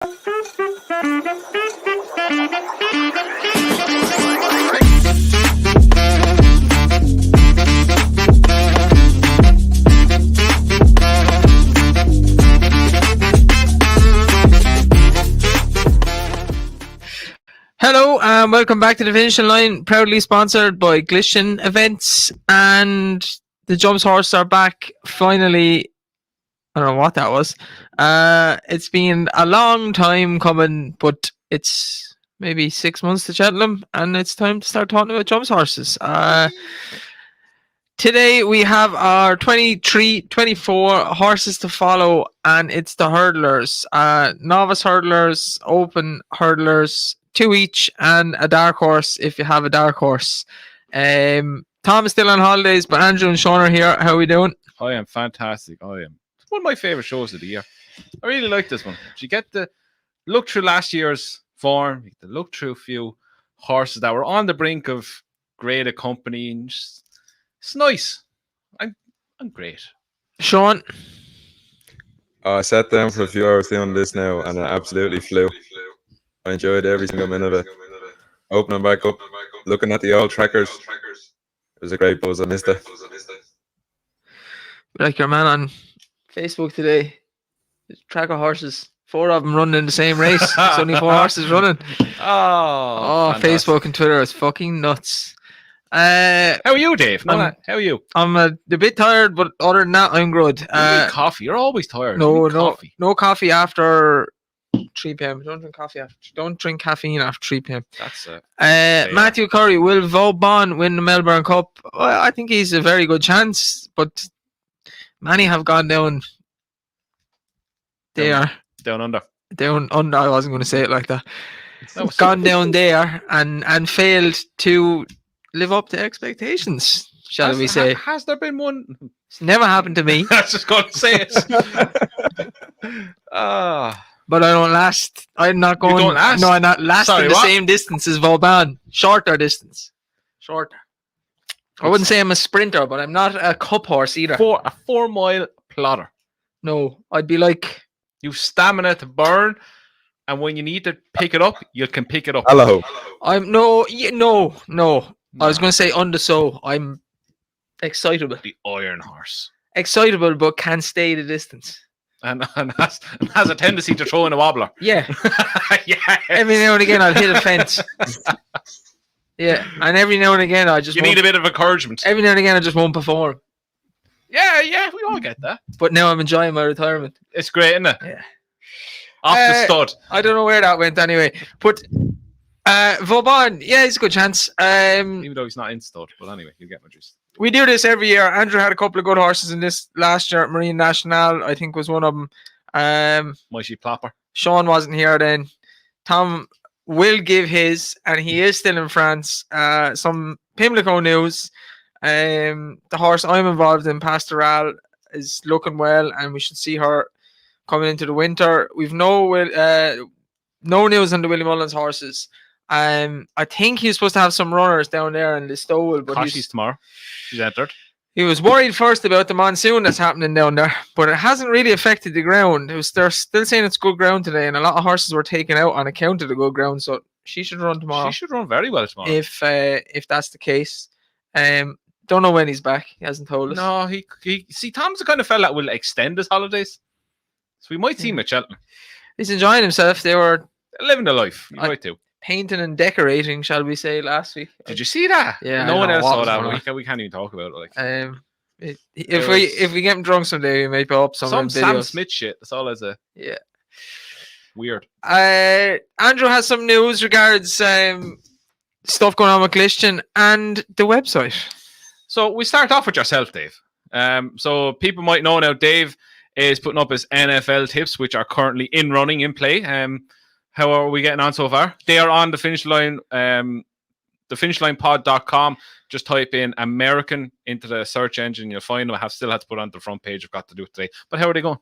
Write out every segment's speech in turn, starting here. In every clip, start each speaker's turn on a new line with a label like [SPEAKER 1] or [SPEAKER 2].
[SPEAKER 1] Hello and welcome back to the Finishing Line, proudly sponsored by Glistian Events, and the Jumps Horse are back finally. I don't know what that was. It's been a long time coming, but it's maybe 6 months to Cheltenham, and it's time to start talking about Jumps Horses. Today we have our 24 horses to follow, and it's the hurdlers, novice hurdlers, open hurdlers, 2 each, and a dark horse if you have a dark horse. Tom is still on holidays, but Andrew and Sean are here. How are we doing?
[SPEAKER 2] I am fantastic. I am. It's one of my favourite shows of the year. I really like this one. You get to look through last year's form, you get to look through a few horses that were on the brink of great company, and just, it's nice. I'm great.
[SPEAKER 1] Sean?
[SPEAKER 3] I sat down for a few hours doing this now, and it absolutely flew. I enjoyed every single minute of it. Opening back up, looking at the old trackers. It was a great buzz. I missed it.
[SPEAKER 1] Like your man on Facebook today, tracker horses, 4 of them running in the same race. It's only 4 horses running. Oh, Facebook and Twitter is fucking nuts.
[SPEAKER 2] How are you, Dave? How are you?
[SPEAKER 1] I'm a bit tired, but other than that, I'm good.
[SPEAKER 2] Coffee. You're always tired.
[SPEAKER 1] No coffee after 3 p.m. Don't drink caffeine after 3 p.m.
[SPEAKER 2] That's it.
[SPEAKER 1] Matthew Curry, will Vauban win the Melbourne Cup? Well, I think he's a very good chance, but many have gone down there.
[SPEAKER 2] Down under.
[SPEAKER 1] Down under. I wasn't going to say it like that. Gone down there and failed to live up to expectations, shall we say.
[SPEAKER 2] Has there been one?
[SPEAKER 1] It's never happened to me.
[SPEAKER 2] I was just going to say it.
[SPEAKER 1] But I don't last. I'm not going.
[SPEAKER 2] You don't last?
[SPEAKER 1] No, I'm not lasting same distance as Vauban. Shorter distance. Shorter. I wouldn't say I'm a sprinter, but I'm not a cup horse either.
[SPEAKER 2] A 4-mile plotter.
[SPEAKER 1] No, I'd be like...
[SPEAKER 2] You've stamina to burn, and when you need to pick it up, you can pick it up.
[SPEAKER 3] Hello.
[SPEAKER 1] No. I was going to say underso. I'm excitable.
[SPEAKER 2] The iron horse.
[SPEAKER 1] Excitable, but can't stay the distance.
[SPEAKER 2] And has a tendency to throw in a wobbler.
[SPEAKER 1] Yeah.
[SPEAKER 2] Yes.
[SPEAKER 1] Every now and again, I'll hit a fence. Yeah, and every now and again,
[SPEAKER 2] You need a bit of encouragement.
[SPEAKER 1] Every now and again, I just won't perform.
[SPEAKER 2] Yeah, we all get that.
[SPEAKER 1] But now I'm enjoying my retirement.
[SPEAKER 2] It's great, isn't it?
[SPEAKER 1] Yeah.
[SPEAKER 2] Off the stud.
[SPEAKER 1] I don't know where that went anyway. But Vauban, yeah, he's a good chance.
[SPEAKER 2] Even though he's not in stud, but anyway, you get my gist.
[SPEAKER 1] We do this every year. Andrew had a couple of good horses in this last year. Marine Nationale, I think, was one of them.
[SPEAKER 2] Mighty Plopper.
[SPEAKER 1] Sean wasn't here then. Tom will give his, and he is still in France. Some Pimlico news. The horse I'm involved in, Pastoral, is looking well, and we should see her coming into the winter. We've no news on the Willie Mullins horses. I think he's supposed to have some runners down there in the stole, but
[SPEAKER 2] Koshi's tomorrow. She's entered.
[SPEAKER 1] He was worried first about the monsoon that's happening down there, but it hasn't really affected the ground. They're still saying it's good ground today, and a lot of horses were taken out on account of the good ground, so she should run tomorrow.
[SPEAKER 2] She should run very well tomorrow.
[SPEAKER 1] If that's the case. Don't know when he's back. He hasn't told us.
[SPEAKER 2] No, he see, Tom's the kind of fella that will extend his holidays, so we might see him at Cheltenham.
[SPEAKER 1] He's enjoying himself. They were
[SPEAKER 2] living the life. You might too.
[SPEAKER 1] Painting and decorating, shall we say, last week.
[SPEAKER 2] Did you see that?
[SPEAKER 1] Yeah.
[SPEAKER 2] No one else saw that. We can't even talk about it. Like,
[SPEAKER 1] if we get him drunk someday, we may put up some videos.
[SPEAKER 2] Sam Smith shit. That's all as a weird.
[SPEAKER 1] Andrew has some news regards stuff going on with Glistian and the website.
[SPEAKER 2] So we start off with yourself, Dave. So people might know now, Dave is putting up his NFL tips, which are currently in play. How are we getting on so far? They are on the finish line, thefinishlinepod.com. Just type in American into the search engine. You'll find them. I still had to put on the front page. I've got to do it today. But how are they going?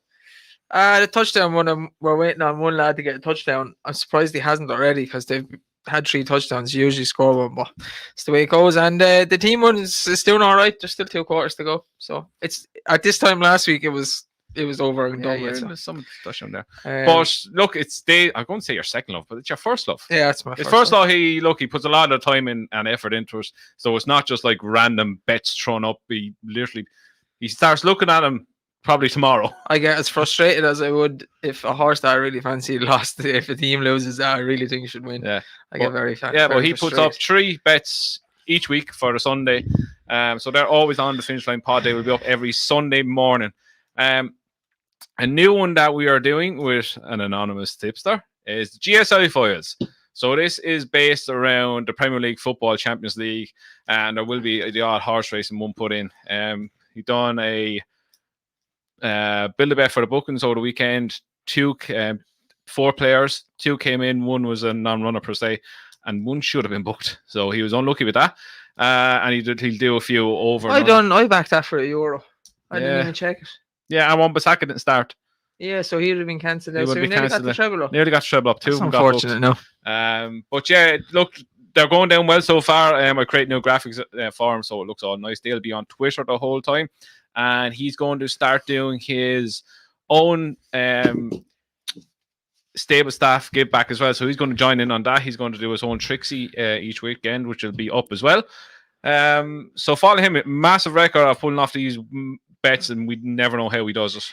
[SPEAKER 1] The touchdown one, we're waiting on one lad to get a touchdown. I'm surprised he hasn't already because they've had 3 touchdowns. You usually score one, but it's the way it goes. And the team one is doing all right. There's still 2 quarters to go. So it's at this time last week, it was it was over and done with.
[SPEAKER 2] There's some discussion there.
[SPEAKER 1] So.
[SPEAKER 2] But look, I'm going to say your second love, but it's your first love.
[SPEAKER 1] Yeah, that's my
[SPEAKER 2] His
[SPEAKER 1] first
[SPEAKER 2] first love. He puts a lot of time in and effort into it. So it's not just like random bets thrown up. He starts looking at him probably tomorrow.
[SPEAKER 1] I get as frustrated as I would if a horse that I really fancy lost. If a team loses, I really think should win.
[SPEAKER 2] Yeah,
[SPEAKER 1] I get very
[SPEAKER 2] but he puts up 3 bets each week for the Sunday. So they're always on the Finish Line Pod. They will be up every Sunday morning. A new one that we are doing with an anonymous tipster is GSI Files. So this is based around the Premier League Football Champions League, and there will be the odd horse racing one put in. He done a build a bet for the bookings over the weekend. 4 players, 2 came in, 1 was a non-runner per se, and 1 should have been booked. So he was unlucky with that. And he'll do a few over.
[SPEAKER 1] I backed that for €1. I didn't even check it.
[SPEAKER 2] Yeah, and Bissaka didn't start.
[SPEAKER 1] Yeah, so he'd have been cancelled out. So he nearly got the treble up.
[SPEAKER 2] Nearly got the treble up too.
[SPEAKER 1] That's unfortunate, no.
[SPEAKER 2] But yeah, look, they're going down well so far. I create new graphics for him, so it looks all nice. They'll be on Twitter the whole time. And he's going to start doing his own stable staff give back as well. So he's going to join in on that. He's going to do his own Trixie each weekend, which will be up as well. So follow him. Massive record of pulling off these bets, and we never know how he does it.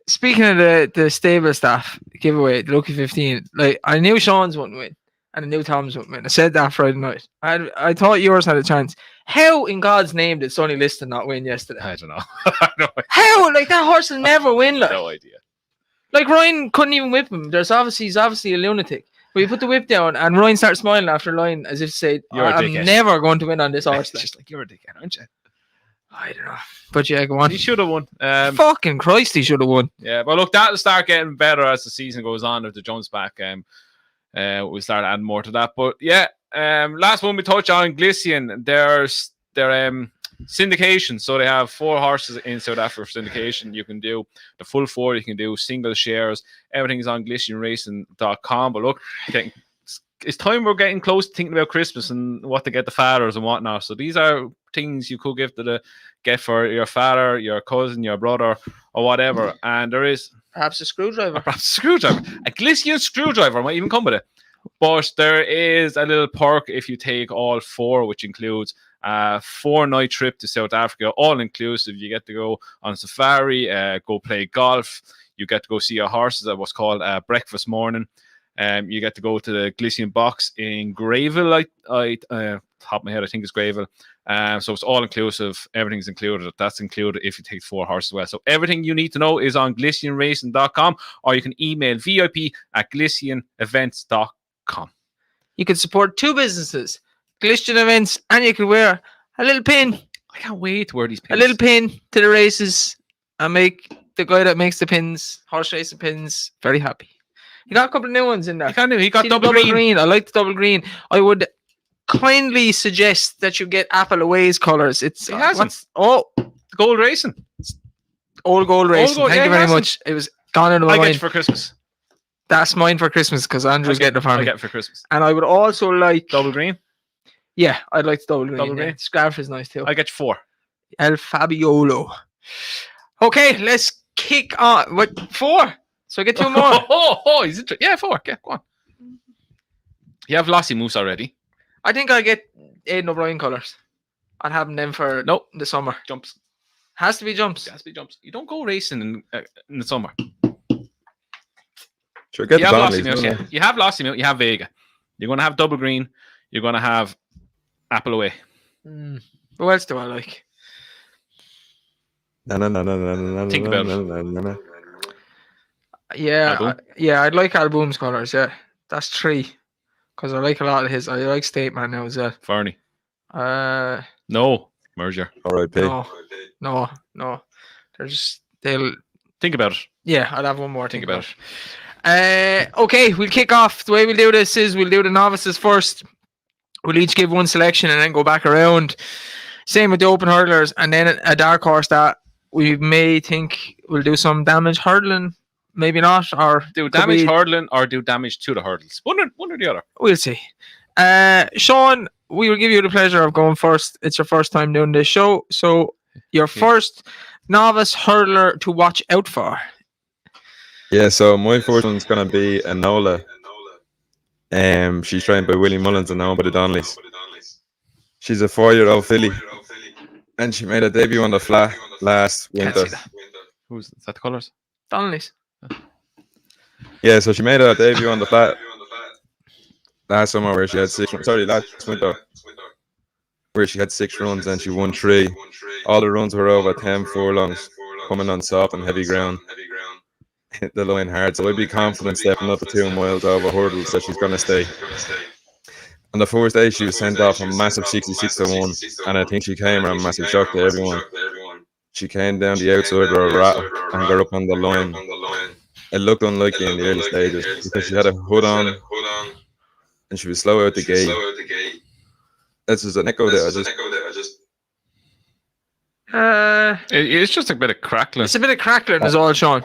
[SPEAKER 1] Speaking of the stable staff giveaway, the Lucky 15, like I knew Sean's wouldn't win, and I knew Tom's wouldn't win. I said that Friday night. I thought yours had a chance. How in God's name did Sonny Liston not win yesterday?
[SPEAKER 2] I don't know.
[SPEAKER 1] How? Like that horse will never win. Like.
[SPEAKER 2] No idea.
[SPEAKER 1] Like Ryan couldn't even whip him. He's obviously a lunatic. But you put the whip down, and Ryan starts smiling after line as if to say, I'm never going to win on this horse.
[SPEAKER 2] Just like, you're a dickhead, aren't you?
[SPEAKER 1] I don't know. But yeah, go on.
[SPEAKER 2] He should have won.
[SPEAKER 1] Fucking Christ, he should have won.
[SPEAKER 2] Yeah, but look, that'll start getting better as the season goes on. If the jumps back, we'll start adding more to that. But yeah, last one we touched on, Glistian. Their syndication. So they have 4 horses in South Africa for syndication. You can do the full 4. You can do single shares. Everything is on GlistianRacing.com. But look, it's time we're getting close to thinking about Christmas and what to get the fathers and whatnot. So these are things you could get for your father, your cousin, your brother, or whatever. And there is
[SPEAKER 1] perhaps a screwdriver.
[SPEAKER 2] A Glistian screwdriver might even come with it. But there is a little perk if you take all 4, which includes a 4-night trip to South Africa, all inclusive. You get to go on safari, go play golf. You get to go see your horses at what's called breakfast morning. You get to go to the Glistian box in Greyville. Top of my head, I think it's Greyville. So it's all inclusive. Everything's included. That's included if you take 4 horses as well. So everything you need to know is on GlistianRacing.com, or you can email VIP@GlistianEvents.com.
[SPEAKER 1] You can support 2 businesses, Glistian Events, and you can wear a little pin.
[SPEAKER 2] I can't wait to wear these pins.
[SPEAKER 1] A little pin to the races and make the guy that makes the pins, horse racing pins, very happy. You got a couple of new ones in there.
[SPEAKER 2] He got double green.
[SPEAKER 1] I like the double green. I would kindly suggest that you get Apple Away's colours. It's
[SPEAKER 2] gold racing.
[SPEAKER 1] Old gold racing. Thank you very much. It was gone out of my mind.
[SPEAKER 2] I get it for Christmas.
[SPEAKER 1] That's mine for Christmas because Andrew's getting it for me.
[SPEAKER 2] I get it for Christmas.
[SPEAKER 1] And I would also like
[SPEAKER 2] double green.
[SPEAKER 1] Yeah, I'd like the double green.
[SPEAKER 2] Double green.
[SPEAKER 1] Yeah. Scarf is nice too.
[SPEAKER 2] I get you 4.
[SPEAKER 1] El Fabiolo. Okay, let's kick on. What 4? So I get 2 more.
[SPEAKER 2] Yeah, 4. Yeah, go on. You have Lossy Moose already.
[SPEAKER 1] I think I'll get Aidan O'Brien colours. I'll have them for the summer.
[SPEAKER 2] Jumps.
[SPEAKER 1] Has to be jumps.
[SPEAKER 2] You don't go racing in the summer.
[SPEAKER 3] Sure, get
[SPEAKER 2] you
[SPEAKER 3] have
[SPEAKER 2] Lossy Moose. Yeah. You have Lossy Moose. You have Vega. You're going to have double green. You're going to have Apple Away.
[SPEAKER 1] What else do I like?
[SPEAKER 3] No.
[SPEAKER 2] Think about it.
[SPEAKER 1] Yeah, I'd like Alboom's colours. Yeah, that's 3 because I like a lot of his. I like State Man now as well.
[SPEAKER 2] Fernie. No merger.
[SPEAKER 3] R.I.P.
[SPEAKER 1] No. They'll
[SPEAKER 2] think about it.
[SPEAKER 1] Yeah, I'll have one more. Think about it. Okay, we'll kick off. The way we'll do this is we'll do the novices first. We'll each give one selection and then go back around. Same with the open hurdlers, and then a dark horse that we may think will do some damage hurdling. Maybe not, or
[SPEAKER 2] do damage hurdling, or do damage to the hurdles. One or the other.
[SPEAKER 1] We'll see. Sean, we will give you the pleasure of going first. It's your first time doing this show, so your first novice hurdler to watch out for?
[SPEAKER 3] Yeah, so my first one's gonna be Enola. She's trained by Willie Mullins and owned by the Donnellys. She's a 4-year-old filly, and she made a debut on the flat last
[SPEAKER 1] Can't
[SPEAKER 3] winter.
[SPEAKER 1] see that.
[SPEAKER 2] Who's is that? The colours?
[SPEAKER 1] Donnelly's.
[SPEAKER 3] Yeah, so she made a debut on the flat last summer where she had last winter where she had 6 runs and she won 3. All the runs were over 10 furlongs, coming on soft and heavy ground. Hit the line hard, so I'd be confident stepping up the 2 miles over hurdles that she's gonna stay. On the first day, she was sent off a massive 66-1, and I think she came a massive shock to everyone. She came down the outside with a rattle and got up on the line. It looked unlikely in the early stages because she had a hood on and she was slow out the gate. This is an echo there.
[SPEAKER 2] It's just a bit of crackling.
[SPEAKER 1] It's a bit of crackling, is all, Sean.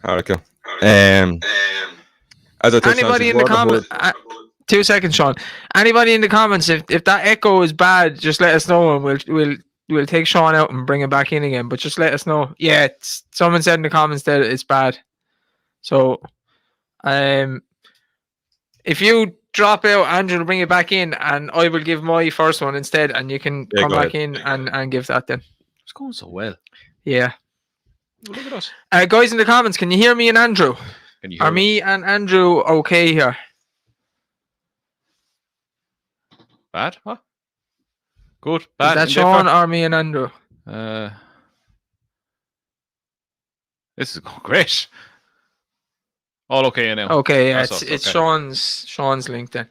[SPEAKER 3] Okay. As I touched on,
[SPEAKER 1] Anybody
[SPEAKER 3] she's
[SPEAKER 1] in the
[SPEAKER 3] wore
[SPEAKER 1] comments?
[SPEAKER 3] hood.
[SPEAKER 1] 2 seconds, Sean. Anybody in the comments? If that echo is bad, just let us know, and we'll take Sean out and bring him back in again. But just let us know. Yeah, someone said in the comments that it's bad. So, if you drop out, Andrew will bring it back in, and I will give my first one instead, and you can
[SPEAKER 3] Yeah,
[SPEAKER 1] come
[SPEAKER 3] go
[SPEAKER 1] back
[SPEAKER 3] ahead.
[SPEAKER 1] in and give that then.
[SPEAKER 2] It's going so well.
[SPEAKER 1] Yeah.
[SPEAKER 2] Look at us.
[SPEAKER 1] Guys in the comments, can you hear me and Andrew?
[SPEAKER 2] Can you hear
[SPEAKER 1] Are me and Andrew okay here?
[SPEAKER 2] Bad? Huh? Good.
[SPEAKER 1] Is
[SPEAKER 2] Bad.
[SPEAKER 1] that Sean or me and Andrew?
[SPEAKER 2] This is going great. All okay now.
[SPEAKER 1] Okay, yeah,
[SPEAKER 2] That's
[SPEAKER 1] it's
[SPEAKER 2] okay.
[SPEAKER 1] Sean's link then.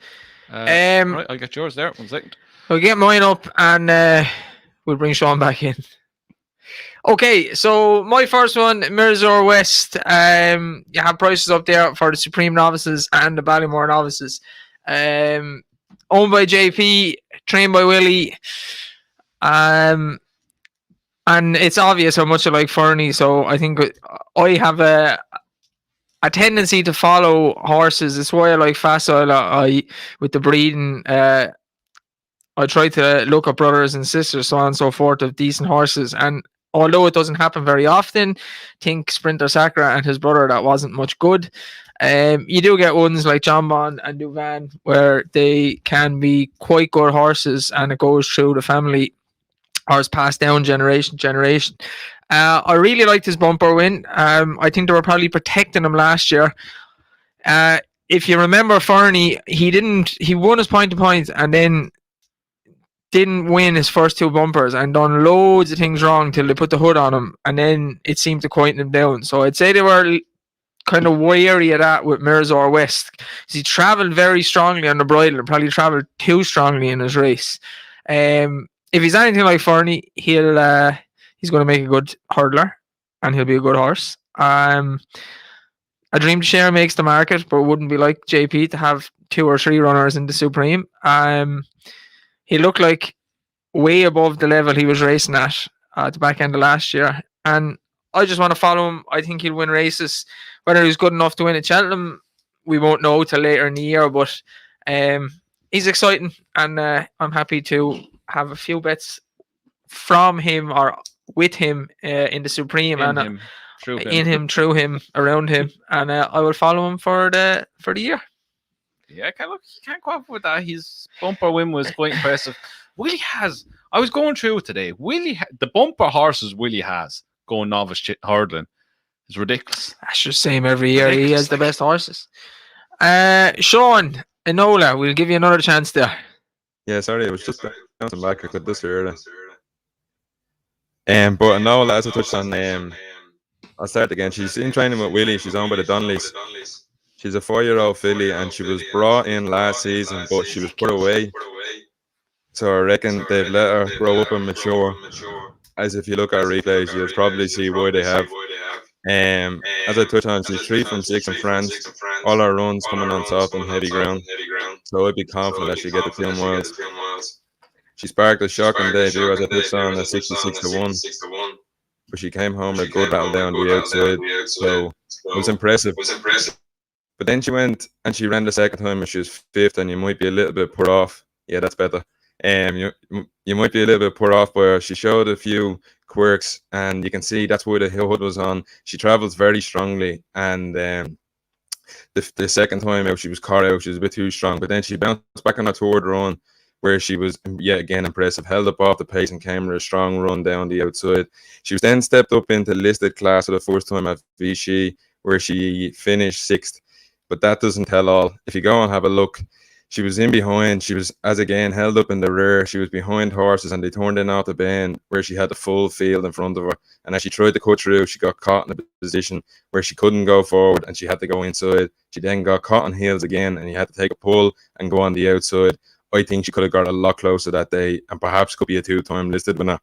[SPEAKER 2] Right, I'll get yours there. 1 second.
[SPEAKER 1] I'll get mine up and we'll bring Sean back in. Okay, so my first one, Mirzor West. You have prices up there for the Supreme Novices and the Ballymore Novices. Owned by JP, trained by Willie. And it's obvious how much I like Fernie, so I think I have a tendency to follow horses. It's why I like Facile. I with the breeding, I try to look at brothers and sisters, so on and so forth, of decent horses. And although it doesn't happen very often, think Sprinter Sacra and his brother, that wasn't much good. You do get ones like John Bond and Duvan where they can be quite good horses, and it goes through the family or is passed down generation to generation. I really liked his bumper win. I think they were probably protecting him last year. If you remember Fernie, he won his point to point and then didn't win his first 2 bumpers and done loads of things wrong till they put the hood on him, and then it seemed to quieten him down. So I'd say they were kind of wary of that with Mirzor West, because he travelled very strongly on the bridle and probably travelled too strongly in his race. If he's anything like Fernie, he's going to make a good hurdler and he'll be a good horse. A Dream to Share makes the market, but it wouldn't be like JP to have 2 or 3 runners in the Supreme. He looked like way above the level he was racing at the back end of last year. And I just want to follow him. I think he'll win races. Whether he's good enough to win at Cheltenham, we won't know till later in the year. But he's exciting, and I'm happy to have a few bets from him or with him in the Supreme,
[SPEAKER 2] In
[SPEAKER 1] and
[SPEAKER 2] him, through him.
[SPEAKER 1] in him, through him, around him, and I will follow him for the year.
[SPEAKER 2] Yeah, you can't go up with that. His bumper win was quite impressive. Willie has. I was going through it today. The bumper horses Willie has going novice hurdling is ridiculous.
[SPEAKER 1] That's just same every year. He has the best horses. Sean, Enola, we'll give you another chance there.
[SPEAKER 3] Yeah, sorry, it was just bouncing back. I could this earlier. But Enola, as I touched on, I'll start again. She's in training with Willie. She's owned by the Donnellys. She's a 4-year-old filly, and she was brought in last season, but she was put away. So I reckon they've let her grow up and mature. As if you look at her replays, you'll probably see why they have. As I touched on, she's 3 from 6 in France. All her runs coming on soft and heavy ground. So I'd be confident that she'll get the 2 miles. She sparked a shocking debut, as I touched on, at 66-1. But she came home with a good battle down the outside. So it was impressive. But then she went and she ran the second time and she was 5th, and you might be a little bit put off. Yeah, that's better. You might be a little bit put off by her. She showed a few quirks, and you can see that's why the hood was on. She travels very strongly, and the second time out, she was caught out. She was a bit too strong, but then she bounced back on her third run, where she was yet again impressive. Held up off the pace and came with a strong run down the outside. She was then stepped up into listed class for the first time at Vichy, where she finished sixth. But that doesn't tell all. If you go and have a look, she was in behind. She was, as again, held up in the rear. She was behind horses, and they turned in off the bend where she had the full field in front of her. And as she tried to cut through, she got caught in a position where she couldn't go forward, and she had to go inside. She then got caught on heels again, and you had to take a pull and go on the outside. I think she could have got a lot closer that day, and perhaps could be a two-time listed winner.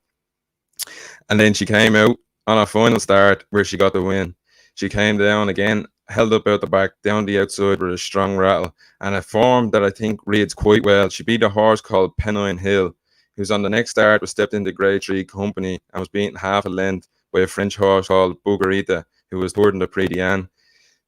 [SPEAKER 3] And then she came out on her final start where she got the win. She came down again, held up out the back, down the outside with a strong rattle, and a form that I think reads quite well. She beat a horse called Pennine Hill, who's on the next start, was stepped into Grade 3 company and was beaten half a length by a French horse called Bugarita, who was third in the Prix d'Anne.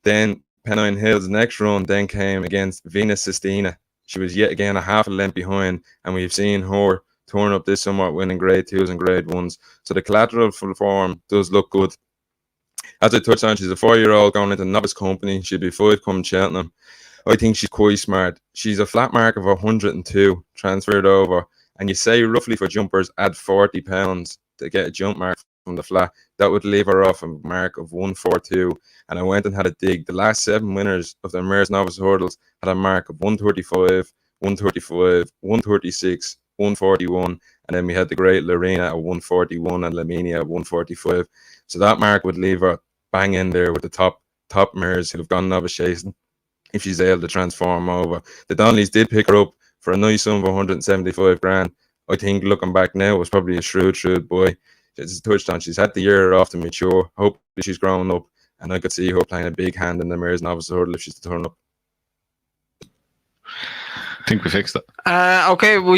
[SPEAKER 3] Then Pennine Hill's next run then came against Venus Sistina. She was yet again a half a length behind, and we've seen her turn up this summer, winning Grade 2s and Grade 1s. So the collateral form does look good. As I touched on, she's a 4-year-old going into Novice company. She'll be 5 come Cheltenham. I think she's quite smart. She's a flat mark of 102 transferred over, and you say roughly for jumpers add £40 to get a jump mark from the flat. That would leave her off a mark of 142. And I went and had a dig. The last 7 winners of the Mayor's Novice hurdles had a mark of 135, 135, 136, 141, and then we had the Great Lorena at 141 and Laminia at 145. So that mark would leave her bang in there with the top mares who have gone novice chasing if she's able to transform over. The Donnellys did pick her up for a nice sum of 175 grand. I think looking back now, it was probably a shrewd boy. She's touched on, she's had the year off to mature. Hopefully she's grown up, and I could see her playing a big hand in the Mayor's Novice hurdle if she's to turn up.
[SPEAKER 2] I think we fixed it.
[SPEAKER 1] Okay, we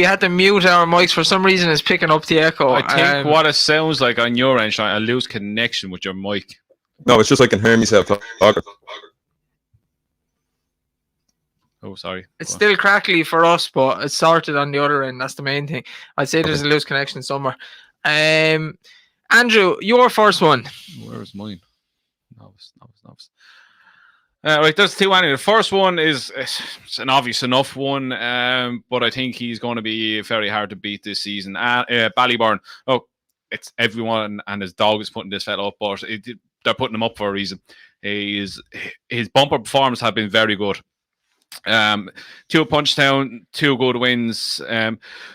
[SPEAKER 1] had to mute our mics. For some reason it's picking up the echo.
[SPEAKER 2] I think what it sounds like on your end, Sean, I lose connection with your mic.
[SPEAKER 3] No, it's just I can hear myself talking.
[SPEAKER 2] Oh, sorry.
[SPEAKER 1] It's still crackly for us, but it's sorted on the other end. That's the main thing. I'd say there's a loose connection somewhere. Andrew, your first one.
[SPEAKER 2] Where is mine? Novice. Right, there's two anyway. The first one is it's an obvious enough one, but I think he's going to be very hard to beat this season. Ballyburn. Oh, it's everyone and his dog is putting this fella up, but they're putting him up for a reason. His bumper performance have been very good. 2 at Punchestown, 2 good wins.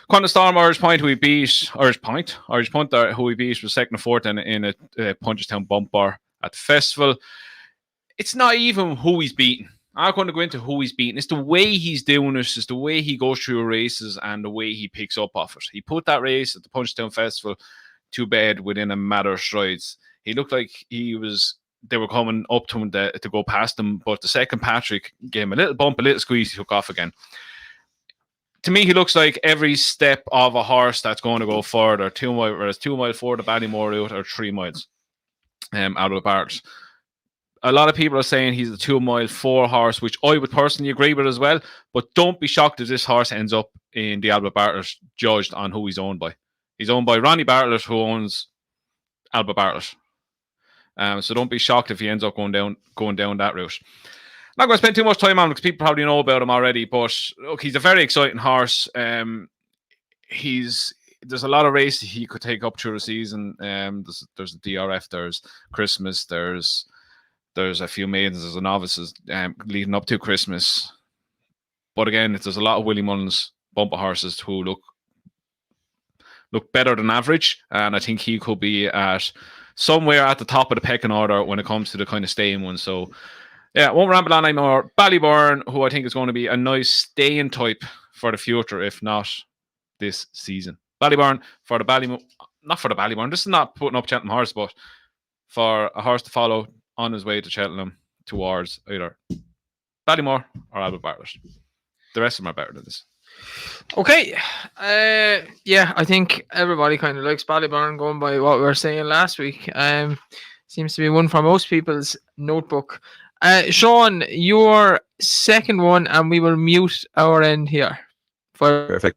[SPEAKER 2] Quantum Storm, Irish Punter, who we beat was second and fourth in a Punchestown bumper at the festival. It's not even who he's beaten. I'm not going to go into who he's beaten. It's the way he's doing it. It's the way he goes through races and the way he picks up off it. He put that race at the Punchestown Festival to bed within a matter of strides. He looked like they were coming up to him to go past him, but the second Patrick gave him a little bump, a little squeeze, he took off again. To me, he looks like every step of a horse that's going to go further, 2 mile, whereas 2 mile forward the Ballymore route or 3 miles out of the parks. A lot of people are saying he's a 2 mile 4 horse, which I would personally agree with as well. But don't be shocked if this horse ends up in the Albert Bartlett, judged on who he's owned by. He's owned by Ronnie Bartlett, who owns Albert Bartlett. So don't be shocked if he ends up going down that route. I'm not going to spend too much time on him because people probably know about him already. But look, he's a very exciting horse. There's a lot of races he could take up through the season. There's a DRF, there's Christmas, there's a few maidens, there's a novices leading up to Christmas. But again, there's a lot of Willie Mullins bumper horses who look better than average, and I think he could be at somewhere at the top of the pecking order when it comes to the kind of staying one. So yeah, won't ramble on anymore. Ballyburn, who I think is going to be a nice staying type for the future, if not this season. Ballyburn for the not for the Ballyburn. This is not putting up Cheltenham horse, but for a horse to follow on his way to Cheltenham towards either Ballymore or Albert Bartlett. The rest of them are better than this.
[SPEAKER 1] Okay. Yeah, I think everybody kind of likes Ballyburn, going by what we were saying last week. Seems to be one for most people's notebook. Sean, your second one, and we will mute our end here.
[SPEAKER 3] Perfect.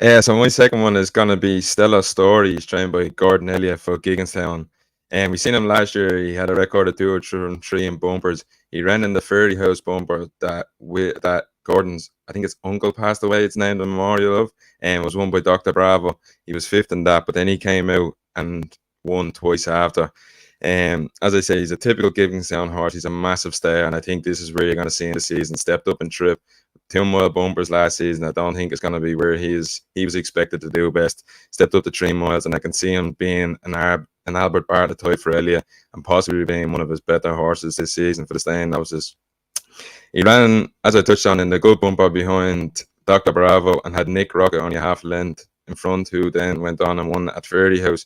[SPEAKER 3] So my second one is gonna be Stella Story. He's trained by Gordon Elliott for Gigginstown. And we seen him last year. He had a record of 2 or 3 in bumpers. He ran in the Fairy House bumper that Gordon's, I think it's uncle passed away. It's named a memorial of, and was won by Dr. Bravo. He was fifth in that, but then he came out and won twice after. As I say, he's a typical Gigginstown horse. He's a massive star, and I think this is where you're going to see in the season. Stepped up in trip, 2 mile bumpers last season. I don't think it's going to be where he was expected to do best. Stepped up to 3 miles, and I can see him being an Albert Bartlett type for Elia, and possibly being one of his better horses this season for the Staying Novices. He ran, as I touched on, in the good bumper behind Dr. Bravo, and had Nick Rocket only a half length in front, who then went on and won at Fairy House.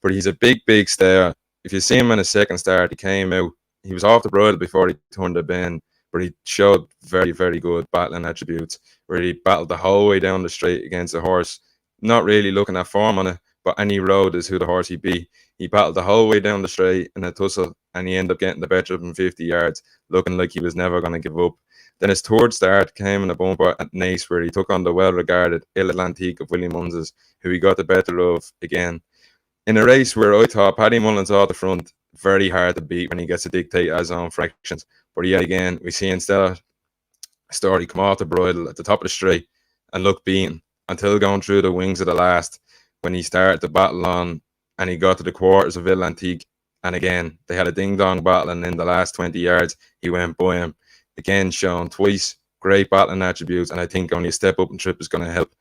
[SPEAKER 3] But he's a big star. If you see him in his second start, he came out. He was off the bridle before he turned the bend, but he showed very good battling attributes, where he battled the whole way down the straight against the horse, not really looking at form on it, but any road is who the horse he beat. He battled the whole way down the straight in a tussle, and he ended up getting the better of him 50 yards, looking like he was never going to give up. Then his third start came in a bumper at Nace, where he took on the well-regarded Il Atlantique of Willie Munzes, who he got the better of again. In a race where I thought Paddy Mullins off the front, very hard to beat when he gets to dictate his own fractions. But yet again, we see Stella Story come off the bridle at the top of the straight and look beaten until going through the wings of the last, when he started the battle on and he got to the quarters of Il Antique. And again, they had a ding-dong battle, and in the last 20 yards, he went by him. Again, shown twice, great battling attributes, and I think only a step up in trip is going to help.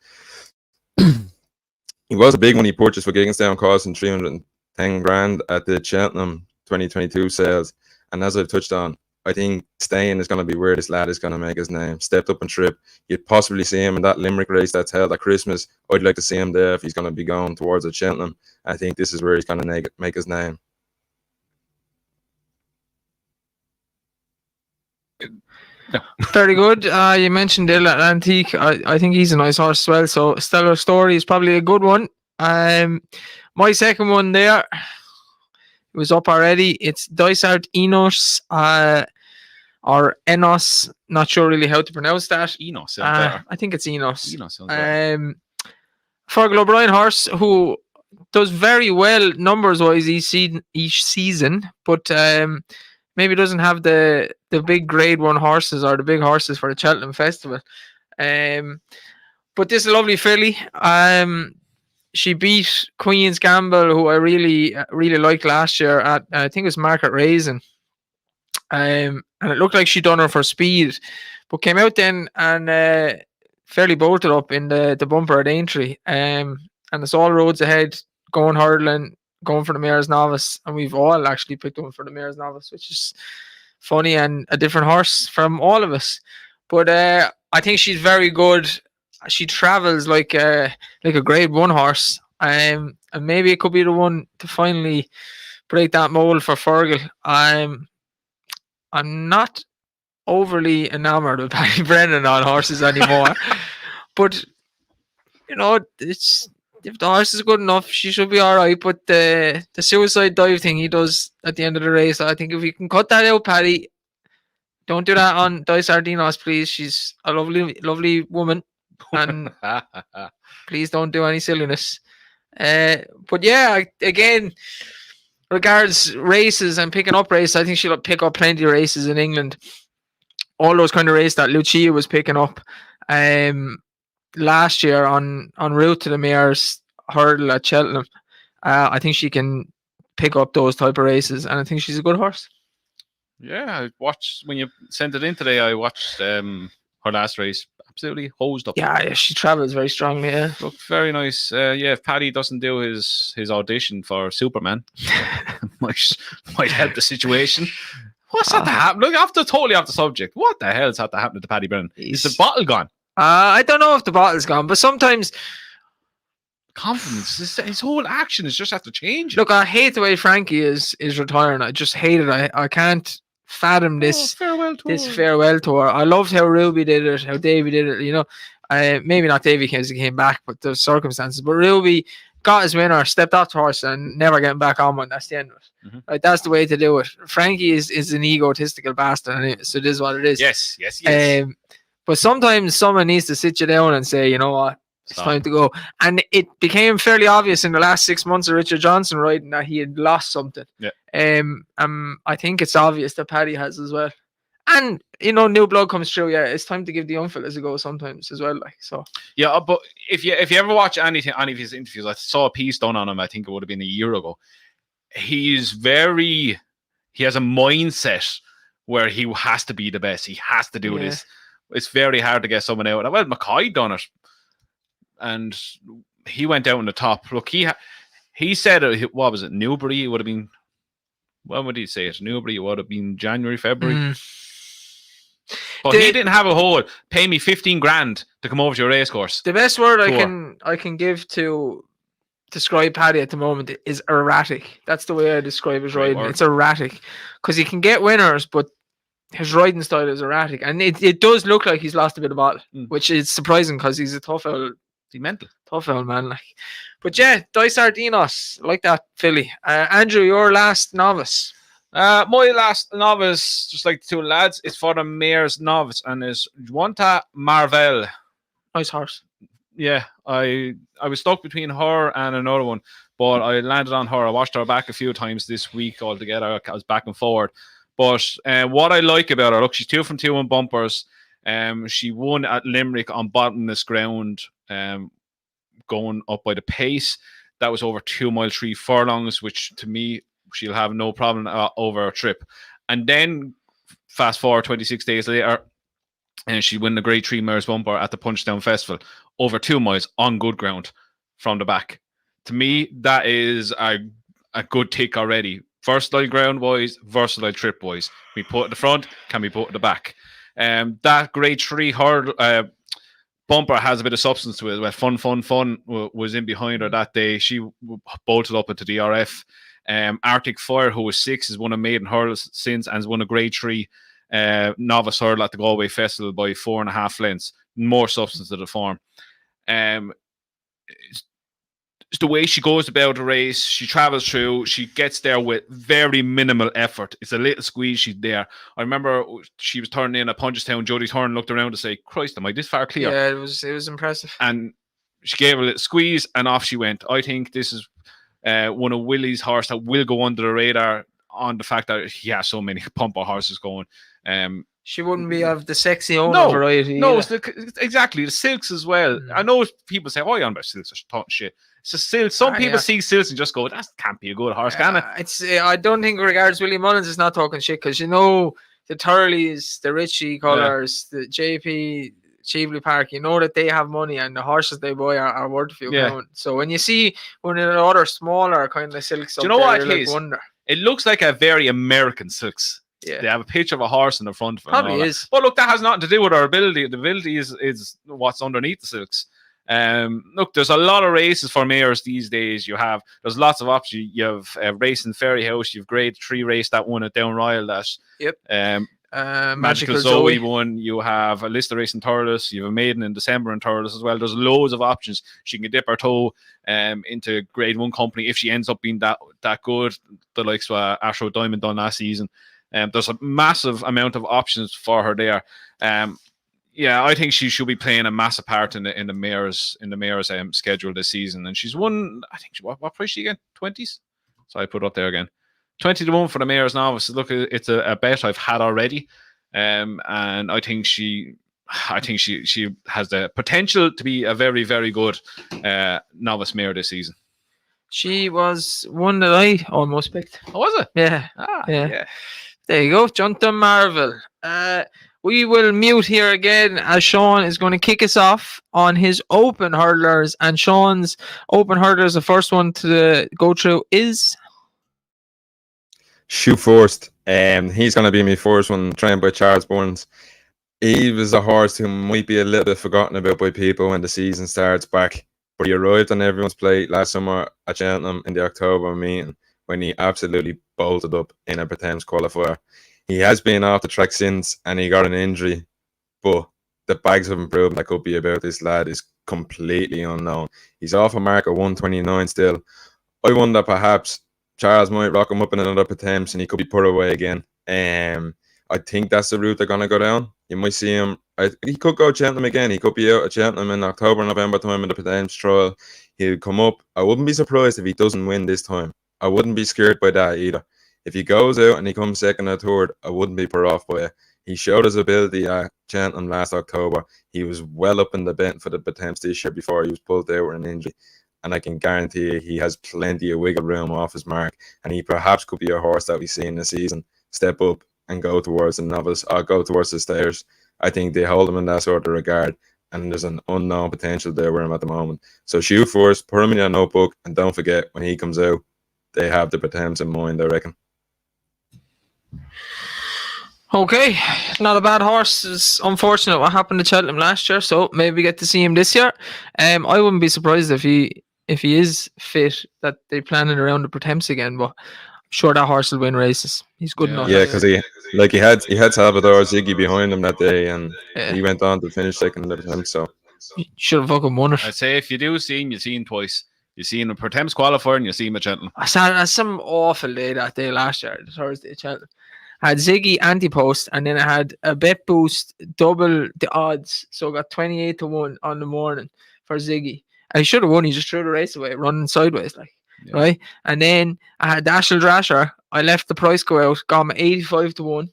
[SPEAKER 3] He was a big one. He purchased for Gigginstown, costing 310 grand at the Cheltenham 2022 sales. And as I've touched on, I think staying is going to be where this lad is going to make his name. Stepped up in trip. You'd possibly see him in that Limerick race that's held at Christmas. I'd like to see him there if he's going to be going towards the Cheltenham. I think this is where he's going to make his name.
[SPEAKER 1] Very good. You mentioned Il Atlantique. I think he's a nice horse as well. So Stellar Story is probably a good one. My second one there, it was up already. It's Dysart Enos or Enos. Not sure really how to pronounce that.
[SPEAKER 2] Enos.
[SPEAKER 1] I think it's Enos.
[SPEAKER 2] Enos.
[SPEAKER 1] Fergal O'Brien horse who does very well numbers wise each season, but maybe doesn't have the big grade 1 horses or the big horses for the Cheltenham Festival. But this is a lovely filly. She beat Queen's Gamble, who I really liked last year at, I think it was Market Raisin. And it looked like she done her for speed, but came out then and fairly bolted up in the bumper at Aintree. And it's all roads ahead, going hurdling, going for the Mayor's Novice, and we've all actually picked one for the Mayor's Novice, which is funny, and a different horse from all of us. But I think she's very good. She travels like a grade 1 horse, and maybe it could be the one to finally break that mold for Fergal. I'm not overly enamored with Paddy Brennan on horses anymore, but you know, it's, if the horse is good enough, she should be all right. But the suicide dive thing he does at the end of the race, I think if you can cut that out, Paddy, don't do that on Dysart Enos, please. She's a lovely woman, and please don't do any silliness. But yeah, again, regards races and picking up races, I think she'll pick up plenty of races in England. All those kind of races that Lucia was picking up last year on route to the Mayor's Hurdle at Cheltenham. I think she can pick up those type of races, and I think she's a good horse.
[SPEAKER 2] Yeah, I watched when you sent it in today. I watched her last race. Absolutely hosed up.
[SPEAKER 1] Yeah, she travels very strongly. Yeah,
[SPEAKER 2] looked very nice. If Paddy doesn't do his audition for Superman, might help the situation. What's had to happen? Look, totally off the subject. What the hell's had to happen to Paddy Brennan? Is the bottle gone?
[SPEAKER 1] I don't know if the bottle's gone, but sometimes
[SPEAKER 2] confidence, his whole action is just after changing.
[SPEAKER 1] Look, I hate the way Frankie is retiring. I just hate it. I can't fathom this farewell tour. I loved how Ruby did it, how Davey did it. You know, maybe not Davey because he came back, but the circumstances. But Ruby got his winner, stepped off the horse, and never getting back on one. That's the end of it. Mm-hmm. Right, that's the way to do it. Frankie is an egotistical bastard, anyway, so it is what it is.
[SPEAKER 2] Yes.
[SPEAKER 1] But sometimes someone needs to sit you down and say, you know what, It's time to go. And it became fairly obvious in the last 6 months of Richard Johnson riding that he had lost something.
[SPEAKER 2] Yeah.
[SPEAKER 1] I think it's obvious that Paddy has as well. And new blood comes through. Yeah, it's time to give the young fellas a go sometimes as well. Like so.
[SPEAKER 2] Yeah, but if you ever watch any of his interviews, I saw a piece done on him. I think it would have been a year ago. He has a mindset where he has to be the best. He has to do this. It's very hard to get someone out. Well, McCoy done it, and he went out on the top. Look, he said, what was it? Newbury. It would have been. When would he say it? Newbury. It would have been January, February. But he didn't have a whole pay me 15 grand to come over to your race course.
[SPEAKER 1] The best word I can give to describe Paddy at the moment is erratic. That's the way I describe his riding. It's erratic because he can get winners, but his riding style is erratic, and it does look like he's lost a bit of bottle, which is surprising because he's a tough old, tough old man. Like, but yeah, Dice Sardinos, like that filly. Andrew, your last novice.
[SPEAKER 2] My last novice, just like the two lads, is for the mare's novice, and is Juanta Marvel.
[SPEAKER 1] Nice horse.
[SPEAKER 2] Yeah, I was stuck between her and another one, but I landed on her. I watched her back a few times this week altogether. I was back and forward. But what I like about her, look, she's 2 from 2 in bumpers. She won at Limerick on bottomless ground, going up by the pace. That was over 2 mile 3 furlongs, which to me, she'll have no problem over a trip. And then fast forward 26 days later, and she won the Grade 3 Mares Bumper at the Punchdown Festival over 2 miles on good ground from the back. To me, that is a good tick already. Versatile ground wise, versatile trip wise. We put at the front, can be put at the back. That Grade 3 hurdle bumper has a bit of substance to it. Well, Fun was in behind her that day. She bolted up into the RF. Arctic Fire, who was 6, has won a maiden hurdle since and has won a Grade 3 novice hurdle at the Galway Festival by 4.5 lengths. More substance to the form. It's the way she goes about the race. She travels through. She gets there with very minimal effort. It's a little squeeze. She's there. I remember she was turning in at Punchestown. Jodie Thorne looked around to say, "Christ, am I this far clear?"
[SPEAKER 1] Yeah, it was impressive.
[SPEAKER 2] And she gave a little squeeze, and off she went. I think this is one of Willie's horse that will go under the radar on the fact that he has so many pumper horses going.
[SPEAKER 1] She wouldn't be of the sexy owner variety.
[SPEAKER 2] No, exactly. The silks as well. I know people say, "Oh, you're on about silks," or talking shit. It's a silk. Some people see silks and just go, "That can't be a good horse, can it?"
[SPEAKER 1] I don't think regards Willie Mullins is not talking shit because the Turleys, the Ritchie colours, the JP, Cheveley Park, that they have money and the horses they buy are worth a few pounds. So when you see one of the other smaller kind of silks,
[SPEAKER 2] do you know what it
[SPEAKER 1] is? Wonder.
[SPEAKER 2] It looks like a very American silks.
[SPEAKER 1] Yeah.
[SPEAKER 2] They have a picture of a horse in the front of it.
[SPEAKER 1] Probably is.
[SPEAKER 2] But look, that has nothing to do with our ability. The ability is what's underneath the silks. Look, there's a lot of races for mares these days. There's lots of options. You have Racing Ferry House. You've Grade 3 race that won at Down Royal. Magical Zoe won. You have a list of racing Thurles. You have a maiden in December in Thurles as well. There's loads of options. She can dip her toe into Grade 1 company if she ends up being that good. The likes of Ashrow Diamond done last season. There's a massive amount of options for her there. I think she should be playing a massive part in the mayor's schedule this season. And she's won, I think, what price she again? 20s? So I put it up there again. 20-1 for the mayor's novice. Look, it's a bet I've had already. And I think she has the potential to be a very, very good novice mare this season.
[SPEAKER 1] She was one that I almost picked.
[SPEAKER 2] Oh, was it?
[SPEAKER 1] Yeah. Yeah. There you go, Jonathan Marvel. We will mute here again as Sean is going to kick us off on his open hurdlers. And Sean's open hurdlers, the first one to go through is
[SPEAKER 3] Shoot First. He's going to be my first one, trained by Charles Burns. He was a horse who might be a little bit forgotten about by people when the season starts back. But he arrived on everyone's plate last summer at Cheltenham in the October meeting when he absolutely bolted up in a Thames qualifier. He has been off the track since and he got an injury, but the bags of improvement that could be about this lad is completely unknown. He's off a mark of 129 still. I wonder perhaps Charles might rock him up in another Thames and he could be put away again. I think that's the route they're going to go down. You might see him He could go Cheltenham again. He could be out at Cheltenham in October, November time in the potential trial. He'll come up. I wouldn't be surprised if he doesn't win this time. I wouldn't be scared by that either. If he goes out and he comes second or third, I wouldn't be put off by it. He showed his ability at Cheltenham last October. He was well up in the betting for the attempts this year before he was pulled out with an injury. And I can guarantee you he has plenty of wiggle room off his mark. And he perhaps could be a horse that we see in the season step up and go towards the novice or go towards the stayers. I think they hold him in that sort of regard. And there's an unknown potential there with him at the moment. So shoot first, put him in your notebook, and don't forget when he comes out, they have the Potems in mind, I reckon.
[SPEAKER 1] Okay, not a bad horse. It's unfortunate what happened to Cheltenham last year, so maybe we get to see him this year. I wouldn't be surprised if he is fit that they plan it around the Potems again, but I'm sure that horse will win races. He's good enough.
[SPEAKER 3] Yeah, because he had Salvador Ziggy behind him that day, and he went on to finish second in the Potems. So
[SPEAKER 1] he should have fucking won it.
[SPEAKER 2] I'd say if you do see him, you see him twice. You see him in Potems qualifier and you see him at Cheltenham.
[SPEAKER 1] I saw some awful day that day last year, the Thursday at Cheltenham. I had Ziggy anti-post, and then I had a bet boost double the odds, so I got 28 to 1 on the morning for Ziggy. I should have won. He just threw the race away, running sideways, right? And then I had Dashel Drasher. I left the price go out, got him 85 to 1,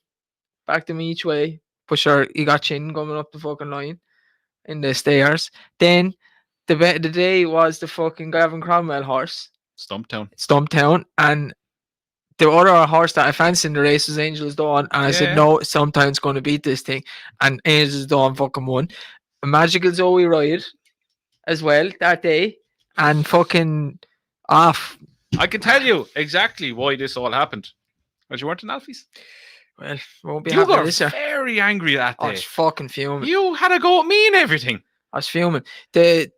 [SPEAKER 1] backed him each way. But sure, he got chin coming up the fucking line in the stairs. Then the bet of the day was the fucking Gavin Cromwell horse, Stumptown, and the other horse that I fancied in the race was Angel's Dawn, and I said no, Stumptown's going to beat this thing, and Angel's Dawn fucking won. A Magical Zoe Riot as well that day, and fucking off.
[SPEAKER 2] I can tell you exactly why this all happened. Because you weren't in Alfie's.
[SPEAKER 1] Well, won't be
[SPEAKER 2] you
[SPEAKER 1] happy
[SPEAKER 2] got
[SPEAKER 1] this year.
[SPEAKER 2] Very angry that day.
[SPEAKER 1] I was fucking fuming.
[SPEAKER 2] You had a go at me and everything.
[SPEAKER 1] I was fuming. The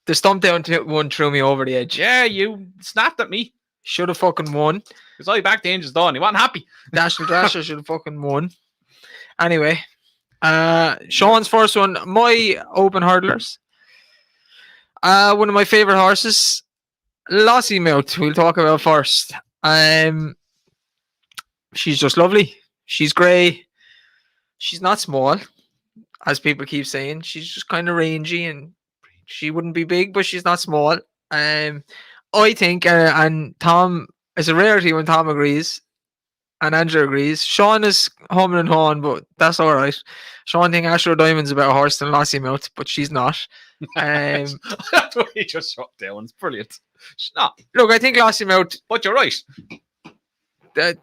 [SPEAKER 1] Stumptown one threw me over the edge.
[SPEAKER 2] Yeah, you snapped at me.
[SPEAKER 1] Should have fucking won.
[SPEAKER 2] Because I backed the Angel's Dawn. He wasn't happy.
[SPEAKER 1] National Drasher should have fucking won. Anyway, Sean's first one, my open hurdlers. One of my favourite horses, Lassie Mouth, we'll talk about first. She's just lovely. She's grey. She's not small, as people keep saying. She's just kind of rangy, and she wouldn't be big, but she's not small. I think, and Tom, it's a rarity when Tom agrees and Andrew agrees. Sean is humming and hawing, but that's all right. Sean thinks Ashra Diamond's a better horse than Lassie Mouth, but she's not.
[SPEAKER 2] That's what he just shot down. It's brilliant. She's not.
[SPEAKER 1] Look, I think Lassie Mouth,
[SPEAKER 2] but you're right.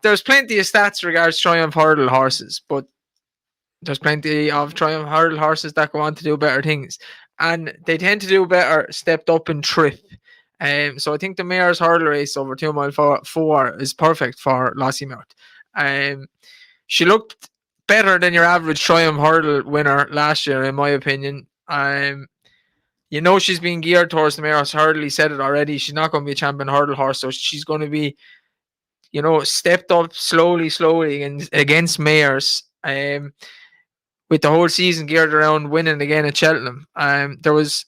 [SPEAKER 1] There's plenty of stats regards Triumph Hurdle horses, but there's plenty of Triumph Hurdle horses that go on to do better things, and they tend to do better stepped up in trip. So I think the Mayor's Hurdle race over 2 mile 4 is perfect for Lassie Mouth. She looked better than your average Triumph Hurdle winner last year, in my opinion. She's being geared towards the Mayor's Hurdle. He said it already. She's not going to be a champion hurdle horse, so she's going to be, stepped up slowly against Mayors. With the whole season geared around winning again at Cheltenham. There was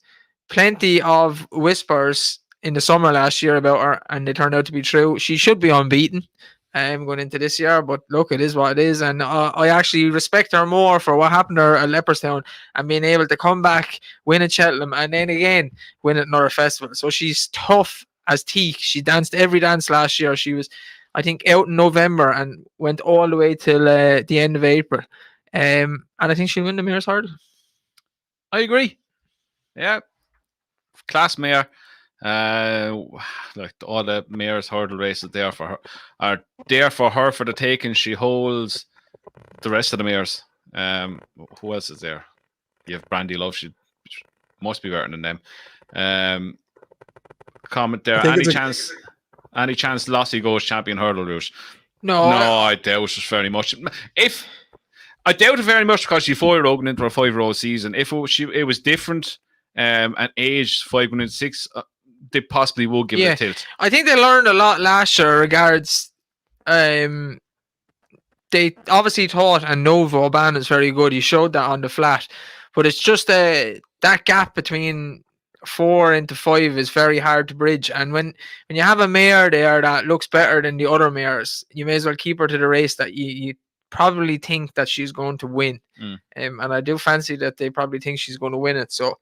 [SPEAKER 1] plenty of whispers in the summer last year about her, and they turned out to be true. She should be unbeaten going into this year, but look, it is what it is, and I actually respect her more for what happened to her at Leopardstown and being able to come back, win at Cheltenham, and then again win at another festival. So she's tough as teak. She danced every dance last year. She was, I think, out in November and went all the way till the end of April. And I think she'll win the Mayor's Hurdle.
[SPEAKER 2] I agree. Yeah. Class Mayor. Like all the Mayor's Hurdle races there for her are there for her for the taking. She holds the rest of the Mayors. Who else is there? You have Brandy Love. She must be better than them. Comment there. Any chance Lassie goes champion hurdle route?
[SPEAKER 1] No,
[SPEAKER 2] I doubt it very much. I doubt it very much because she 4-year-old going into her 5-year-old season. If it was different and aged 5 going into 6, they possibly will give it a tilt.
[SPEAKER 1] I think they learned a lot last year regards. They obviously taught, and Nova Oban is very good. He showed that on the flat, but it's just that gap between 4 into 5 is very hard to bridge. And when you have a mare there that looks better than the other mares, you may as well keep her to the race that you probably think that she's going to win.
[SPEAKER 2] Mm.
[SPEAKER 1] And I do fancy that they probably think she's going to win it. So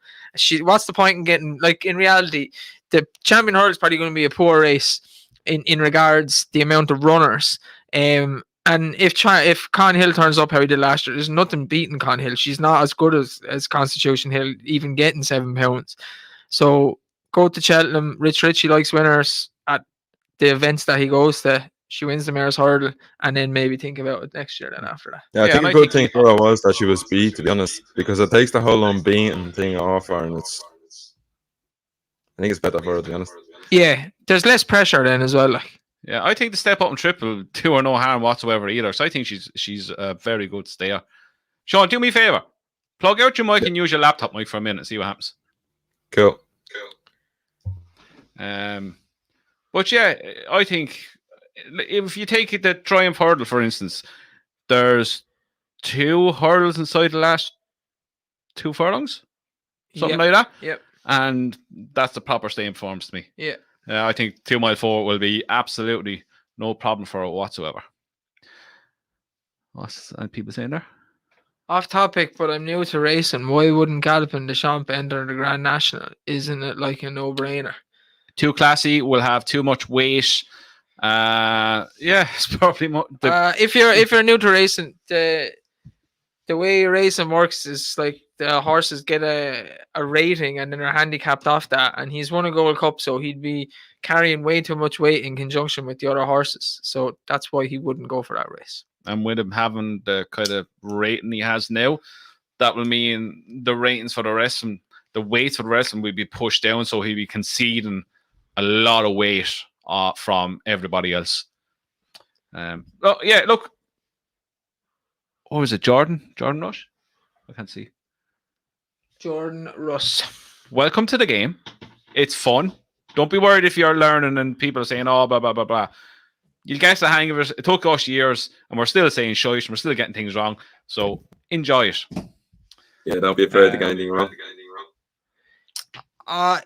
[SPEAKER 1] what's the point in getting, like, in reality, the champion hurdle is probably going to be a poor race in regards the amount of runners. And if Con Hill turns up how he did last year, there's nothing beating Con Hill. She's not as good as Constitution Hill, even getting £7. So go to Cheltenham. Rich Ritchie likes winners at the events that he goes to. She wins the Mayor's Hurdle, and then maybe think about it next year then after that.
[SPEAKER 3] Yeah, I think
[SPEAKER 2] and
[SPEAKER 3] a good thing for her was that she was beat, to be honest, because it takes the whole unbeaten thing off her, and I think it's better for her, to be honest.
[SPEAKER 1] Yeah, there's less pressure then as well. Like,
[SPEAKER 2] Yeah, I think the step up and triple do her no harm whatsoever either. So I think she's a very good stayer. Sean, do me a favour. Plug out your mic and use your laptop mic for a minute. See what happens.
[SPEAKER 3] Cool.
[SPEAKER 2] But yeah, I think if you take the Triumph Hurdle, for instance, there's 2 hurdles inside the last 2 furlongs, something like that.
[SPEAKER 1] Yep.
[SPEAKER 2] And that's the proper staying forms to me.
[SPEAKER 1] Yeah.
[SPEAKER 2] I think 2 mile 4 will be absolutely no problem for her whatsoever. What's people saying there?
[SPEAKER 1] Off topic, but I'm new to racing. Why wouldn't Gallopin Deschamps enter the Grand National? Isn't it like a no-brainer?
[SPEAKER 2] Too classy, will have too much weight. Yeah, it's probably
[SPEAKER 1] if you're new to racing, the way racing works is like the horses get a rating and then they're handicapped off that, and he's won a Gold Cup, so he'd be carrying way too much weight in conjunction with the other horses. So that's why he wouldn't go for that race.
[SPEAKER 2] And with him having the kind of rating he has now, that will mean the ratings for the rest of them, the weights for the rest of them will be pushed down, so he'll be conceding a lot of weight from everybody else. Look. What was it, Jordan? Jordan Rush? I can't see.
[SPEAKER 1] Jordan Russ.
[SPEAKER 2] Welcome to the game. It's fun. Don't be worried if you're learning and people are saying, oh, blah, blah, blah, blah. You'll get the hang of it. It took us years, and we're still saying shite, and we're still getting things wrong. So enjoy it.
[SPEAKER 3] Yeah, don't be afraid to get anything wrong.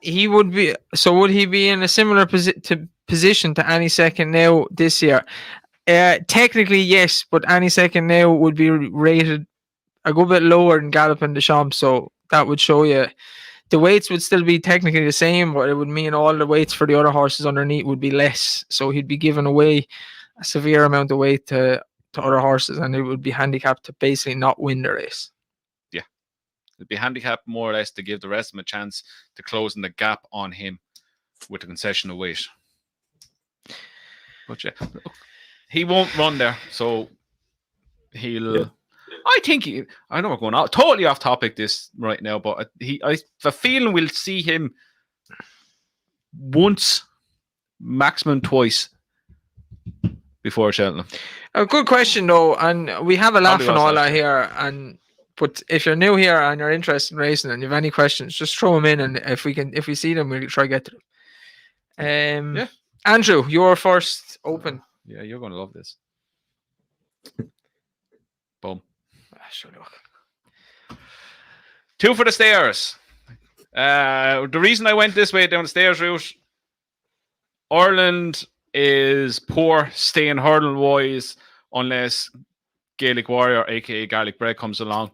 [SPEAKER 1] He would be. So would he be in a similar position to Annie Second now this year? Technically, yes, but Annie Second now would be rated a good bit lower than Gallopin Deschamps, so that would show you the weights would still be technically the same, but it would mean all the weights for the other horses underneath would be less. So he'd be giving away a severe amount of weight to other horses, and it would be handicapped to basically not win the race.
[SPEAKER 2] Yeah. It'd be handicapped more or less to give the rest of them a chance to closing the gap on him with the concession of weight. But yeah, he won't run there, so he'll... Yeah. I think I know we're going out totally off topic this right now, but I have a feeling we'll see him once, maximum twice before Cheltenham.
[SPEAKER 1] A good question though, and we have a laugh and all that here. But if you're new here and you're interested in racing and you have any questions, just throw them in, and if we see them, we'll try to get to them.
[SPEAKER 2] Yeah.
[SPEAKER 1] Andrew, you're first open.
[SPEAKER 2] Yeah, you're going to love this. Boom.
[SPEAKER 1] Sure look.
[SPEAKER 2] 2 for the stairs. The reason I went this way down the stairs route, Ireland is poor staying hurdle wise unless Gaelic Warrior, aka Garlic Bread, comes along,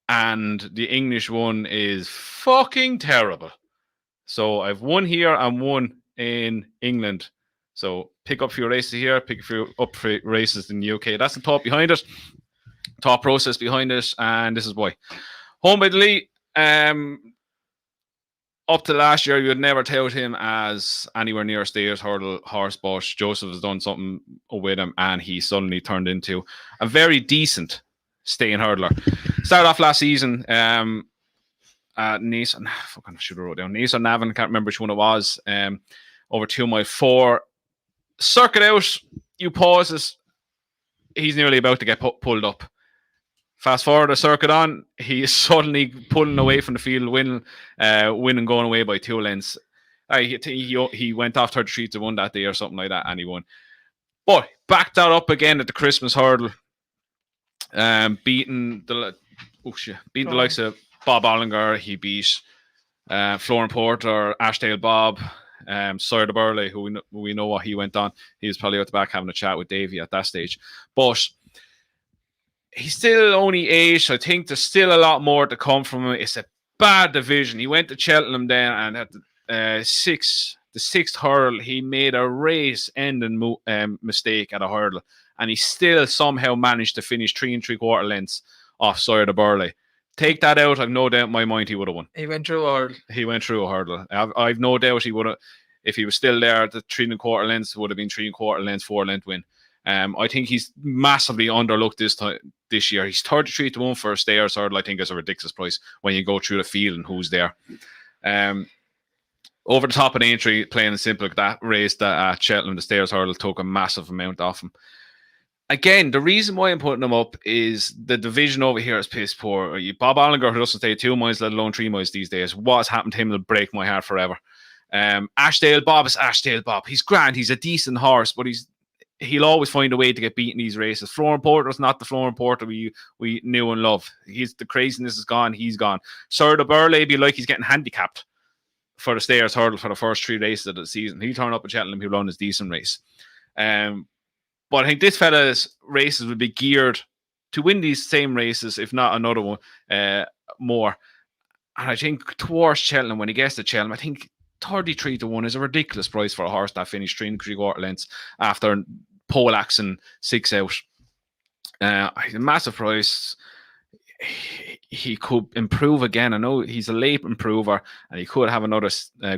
[SPEAKER 2] and the English one is fucking terrible. So I've one here and one in England. So pick up a few races here, pick a few up for races in the UK. That's the thought behind it. Thought process behind it, and this is why. Home by the Lee, up to last year, you would never tout him as anywhere near a stayers hurdle horse, but Joseph has done something with him, and he suddenly turned into a very decent staying hurdler. Started off last season at Nissan. Fucking should have wrote down Nissan Navan. Can't remember which one it was. Over 2 mile 4. Circuit out. You pauses. He's nearly about to get pulled up. Fast forward a circuit on, he is suddenly pulling away from the field, winning going away by 2 lengths. He went off 33 to 1 that day or something like that, and he won. But backed that up again at the Christmas hurdle, beating the likes of Bob Ollinger. He beat Florent Porter, Ashdale Bob, Sire de Burley, who we know what he went on. He was probably out the back having a chat with Davey at that stage. But he's still only 8. I think there's still a lot more to come from him. It's a bad division. He went to Cheltenham then, and at the sixth hurdle, he made a race-ending mistake at a hurdle, and he still somehow managed to finish 3 3/4 lengths offside of Burley. Take that out, I've no doubt in my mind he would have won.
[SPEAKER 1] He went through a hurdle.
[SPEAKER 2] He went through a hurdle. I've no doubt he would have, if he was still there at the 3 1/4 lengths, it would have been 3 1/4 lengths, 4 length win. I think he's massively underlooked this year. He's 33 to 1 for a stayers hurdle. I think is a ridiculous price when you go through the field and who's there. Over the top of the entry, plain and simple, that race that at Cheltenham, the stairs hurdle took a massive amount off him. Again, the reason why I'm putting him up is the division over here is piss poor. Bob Allinger, who doesn't stay 2 miles, let alone 3 miles these days. What's happened to him will break my heart forever. Ashdale Bob is Ashdale Bob. He's grand. He's a decent horse, but he'll always find a way to get beat in these races. Flooring Porter's not the Flooring Porter we knew and love. The craziness is gone. He's gone. Sir de Burley be like he's getting handicapped for the stairs hurdle for the first 3 races of the season. He turned up at Cheltenham. He run his decent race. But I think this fella's races would be geared to win these same races, if not another one more. And I think towards Cheltenham, when he gets to Cheltenham, I think 33 to 1 is a ridiculous price for a horse that finished 3 3/4 lengths after poleaxe and 6 out. A massive price. He could improve again. I know he's a late improver, and he could have another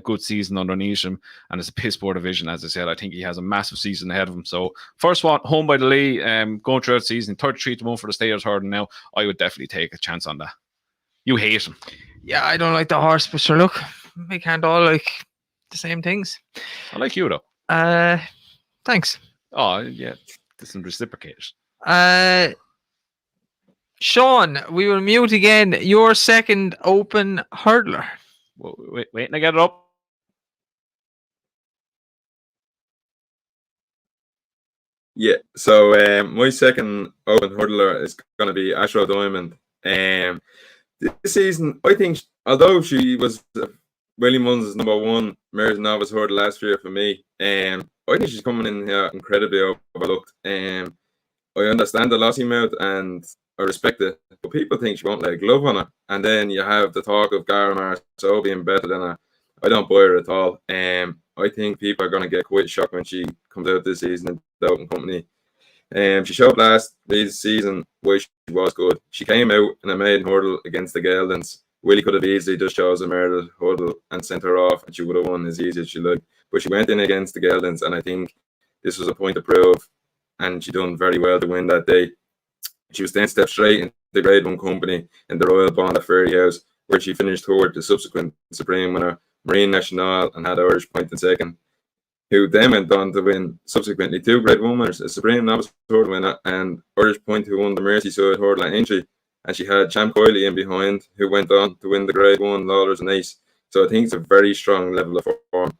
[SPEAKER 2] good season underneath him. And it's a piss poor division, as I said. I think he has a massive season ahead of him. So first one, home by the Lee, going throughout the season, 33 to 1 for the stayers hurdle. Now I would definitely take a chance on that. You hate him.
[SPEAKER 1] Yeah, I don't like the horse, but sure, look, we can't all like the same things.
[SPEAKER 2] I like you though.
[SPEAKER 1] Thanks.
[SPEAKER 2] Oh yeah, this is reciprocated.
[SPEAKER 1] Sean, we will mute again. Your second open hurdler.
[SPEAKER 2] Wait, and I get it up.
[SPEAKER 3] Yeah, so my second open hurdler is going to be Ashrow Diamond. This season, I think, although she was William Munn's #1 Mare's Novice hurdle last year for me, I think she's coming in here incredibly overlooked. I understand the lossy mouth and I respect it, but people think she won't lay a glove on her. And then you have the talk of Gara Marceau being better than her. I don't buy her at all. I think people are going to get quite shocked when she comes out this season in the Open Company. She showed last season why she was good. She came out in a maiden hurdle against the Geldens. Willie could have easily just chosen a murder hurdle and sent her off, and she would have won as easy as she liked. But she went in against the Geldens, and I think this was a point to prove, and she done very well to win that day. She was then stepped straight into the Grade 1 Company in the Royal Bond at Ferry House, where she finished toward the subsequent Supreme winner, Marine Nationale, and had Irish Point in second, who then went on to win subsequently 2 Grade 1 winners, a Supreme Novice hurdle winner, and Irish Point, who won the Merseyside hurdle at Aintree. And she had Champ Coyley in behind, who went on to win the Grade 1 Lawlers and Ace. So I think it's a very strong level of form.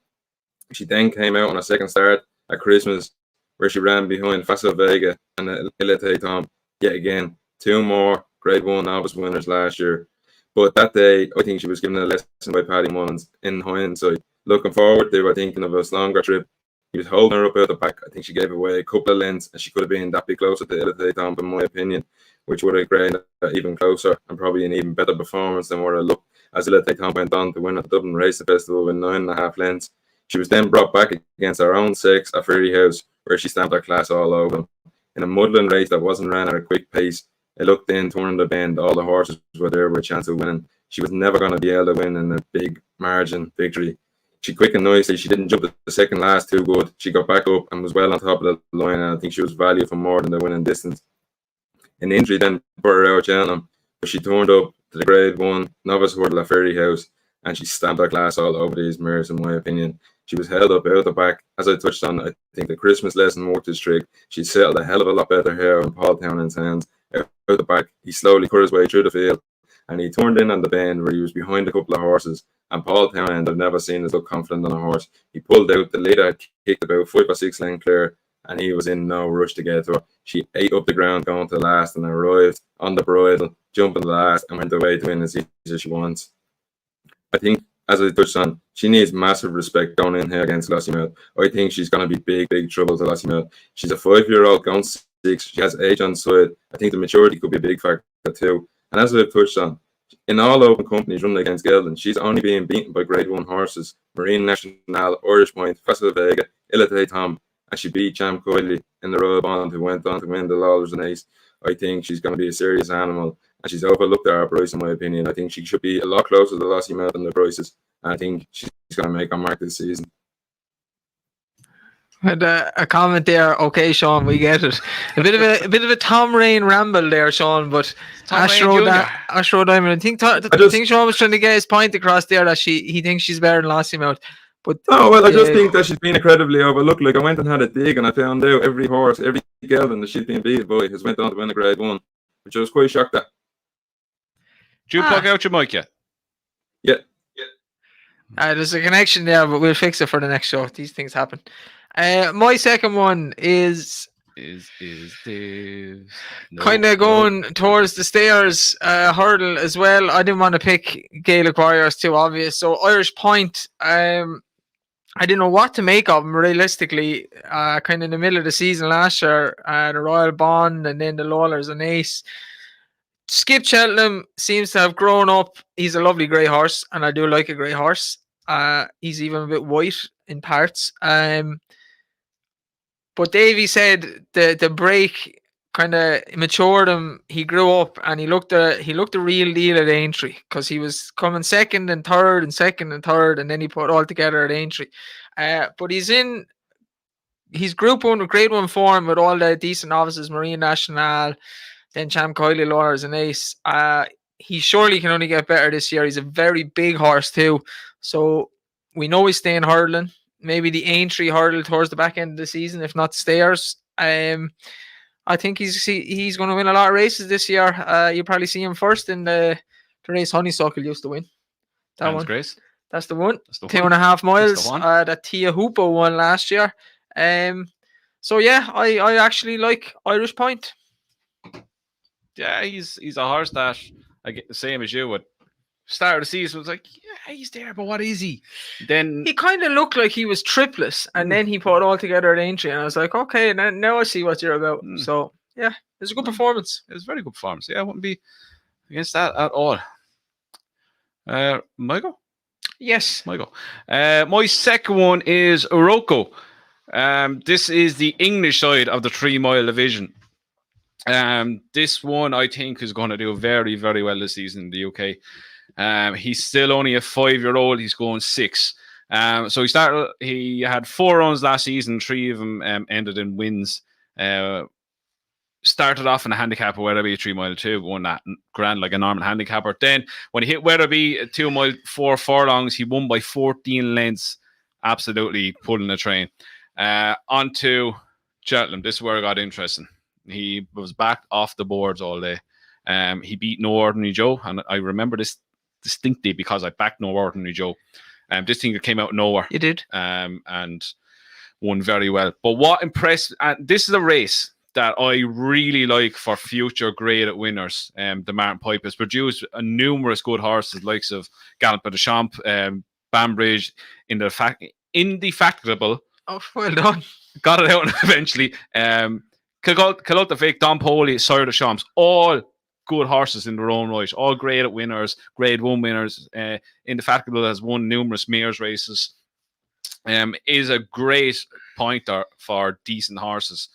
[SPEAKER 3] She then came out on a second start at Christmas, where she ran behind Facile Vega and Elite Tom. Yet again, 2 more Grade 1 Novice winners last year. But that day, I think she was given a lesson by Paddy Mullins in hindsight. Looking forward, they were thinking of a longer trip. He was holding her up out the back. I think she gave away a couple of lengths, and she could have been that bit closer to Elite Tom, in my opinion, which would have graded even closer and probably an even better performance than what it looked as Elite Tom went on to win at the Dublin Racing Festival with 9.5 lengths. She was then brought back against her own 6 at Ferry House, where she stamped her class all over them. In a muddling race that wasn't ran at a quick pace, it looked in, turning the bend, all the horses were there with a chance of winning. She was never going to be able to win in a big margin victory. She quickened nicely. She didn't jump the second last too good. She got back up and was well on top of the line, and I think she was valued for more than the winning distance. An injury then put her out of Cheltenham, but she turned up to the Grade 1 Novice hurdle at Ferry House, and she stamped her class all over these mares, in my opinion. She was held up out the back. As I touched on, I think the Christmas lesson worked his trick. She settled a hell of a lot better here in Paul Townend's hands. Out the back, he slowly cut his way through the field, and he turned in on the bend where he was behind a couple of horses. And Paul Townend, I've never seen us look confident on a horse. He pulled out, the leader had kicked about 5 or 6 lengths clear, and he was in no rush to get to her. She ate up the ground going to the last and arrived on the bridle, jumping the last, and went away to win as easy as she wants. I think, as I touched on, she needs massive respect going in here against Lossiemouth. I think she's going to be big trouble to Lossiemouth. She's a 5-year-old going 6. She has age on side. I think the maturity could be a big factor too. And as I've touched on, in all open companies running against Gelding, she's only being beaten by Grade 1 horses: Marine Nationale, Irish Point, Festival Vega, Ilate Tom, and she beat Champ Coyley in the Royal Bond, who went on to win the Lawlers and Ace. I think she's going to be a serious animal, and she's overlooked at our price, in my opinion. I think she should be a lot closer to Lassie Mouth than the prices, and I think she's going to make her mark this season.
[SPEAKER 1] Had a comment there. Okay, Sean, we get it. A bit of a Tom Rain ramble there, Sean. But Ashroad Diamond. I think Sean was trying to get his point across there that he thinks she's better than Lassie Mouth. But
[SPEAKER 3] I just think that she's been incredibly overlooked. Like, I went and had a dig, and I found out every horse, every gelding that she's been beaten by has went on to win a Grade 1, which I was quite shocked at.
[SPEAKER 2] Do you plug out your mic yet?
[SPEAKER 3] Yeah.
[SPEAKER 1] There's a connection there, but we'll fix it for the next show. These things happen. My second one is kind of going towards the stairs hurdle as well. I didn't want to pick Gaelic Warriors, too obvious. So Irish Point, I didn't know what to make of them realistically. Kind of in the middle of the season last year, the Royal Bond and then the Lawlers and Ace. Skip Cheltenham seems to have grown up. He's a lovely grey horse, and I do like a grey horse. He's even a bit white in parts. But Davey said the break kind of matured him. He grew up, and he looked the real deal at Aintree, because he was coming second and third, and then he put all together at Aintree. But he's Group 1 with Grade 1 form with all the decent novices: Marine Nationale, then Champ Coyley, Lawlers and Ace. He surely can only get better this year. He's a very big horse too, so we know he's staying hurdling. Maybe the Aintree hurdle towards the back end of the season, if not stairs. I think he's going to win a lot of races this year. You'll probably see him first in the race Honeysuckle used to win. That's Grace. That's the one. That's the 2.5 miles. That Tia Hoopo won last year. So yeah, I actually like Irish Point.
[SPEAKER 2] Yeah, he's a horse that I get the same as you would. Start of the season was like, yeah, he's there, but what is he? Then
[SPEAKER 1] he kind of looked like he was tripless, and then he put it all together at Aintree, and I was like, okay, now I see what you're about. So yeah, it was a good performance.
[SPEAKER 2] It was a very good performance. Yeah, I wouldn't be against that at all. Michael?
[SPEAKER 1] Yes.
[SPEAKER 2] Michael. My second one is Oroco. This is the English side of the 3 mile division. This one I think is going to do very, very well this season in the UK. He's still only a 5-year-old. He's going 6. So he had 4 runs last season. 3 of them ended in wins. Started off in a handicap of Wetherby, 3 mile 2, won that grand like a normal handicapper. Then when he hit Wetherby at 2 mile 4 furlongs, he won by 14 lengths. Absolutely pulling the train. On to Cheltenham. This is where it got interesting. He was back off the boards all day. He beat No Ordinary Joe, and I remember this distinctly because I backed No Ordinary Joe. This thing came out of nowhere.
[SPEAKER 1] You did.
[SPEAKER 2] And won very well. But what impressed, and this is a race that I really like for future graded winners. The Martin Pipe has produced numerous good horses, likes of Gallant de Champ, Banbridge, Indefatigable.
[SPEAKER 1] Oh, well done.
[SPEAKER 2] Got it out eventually. Calotte the Fake, Don Poli, Sire de Champs, all good horses in their own right, all graded winners, Grade 1 winners. Indefatigable has won numerous mares races. Is a great pointer for decent horses.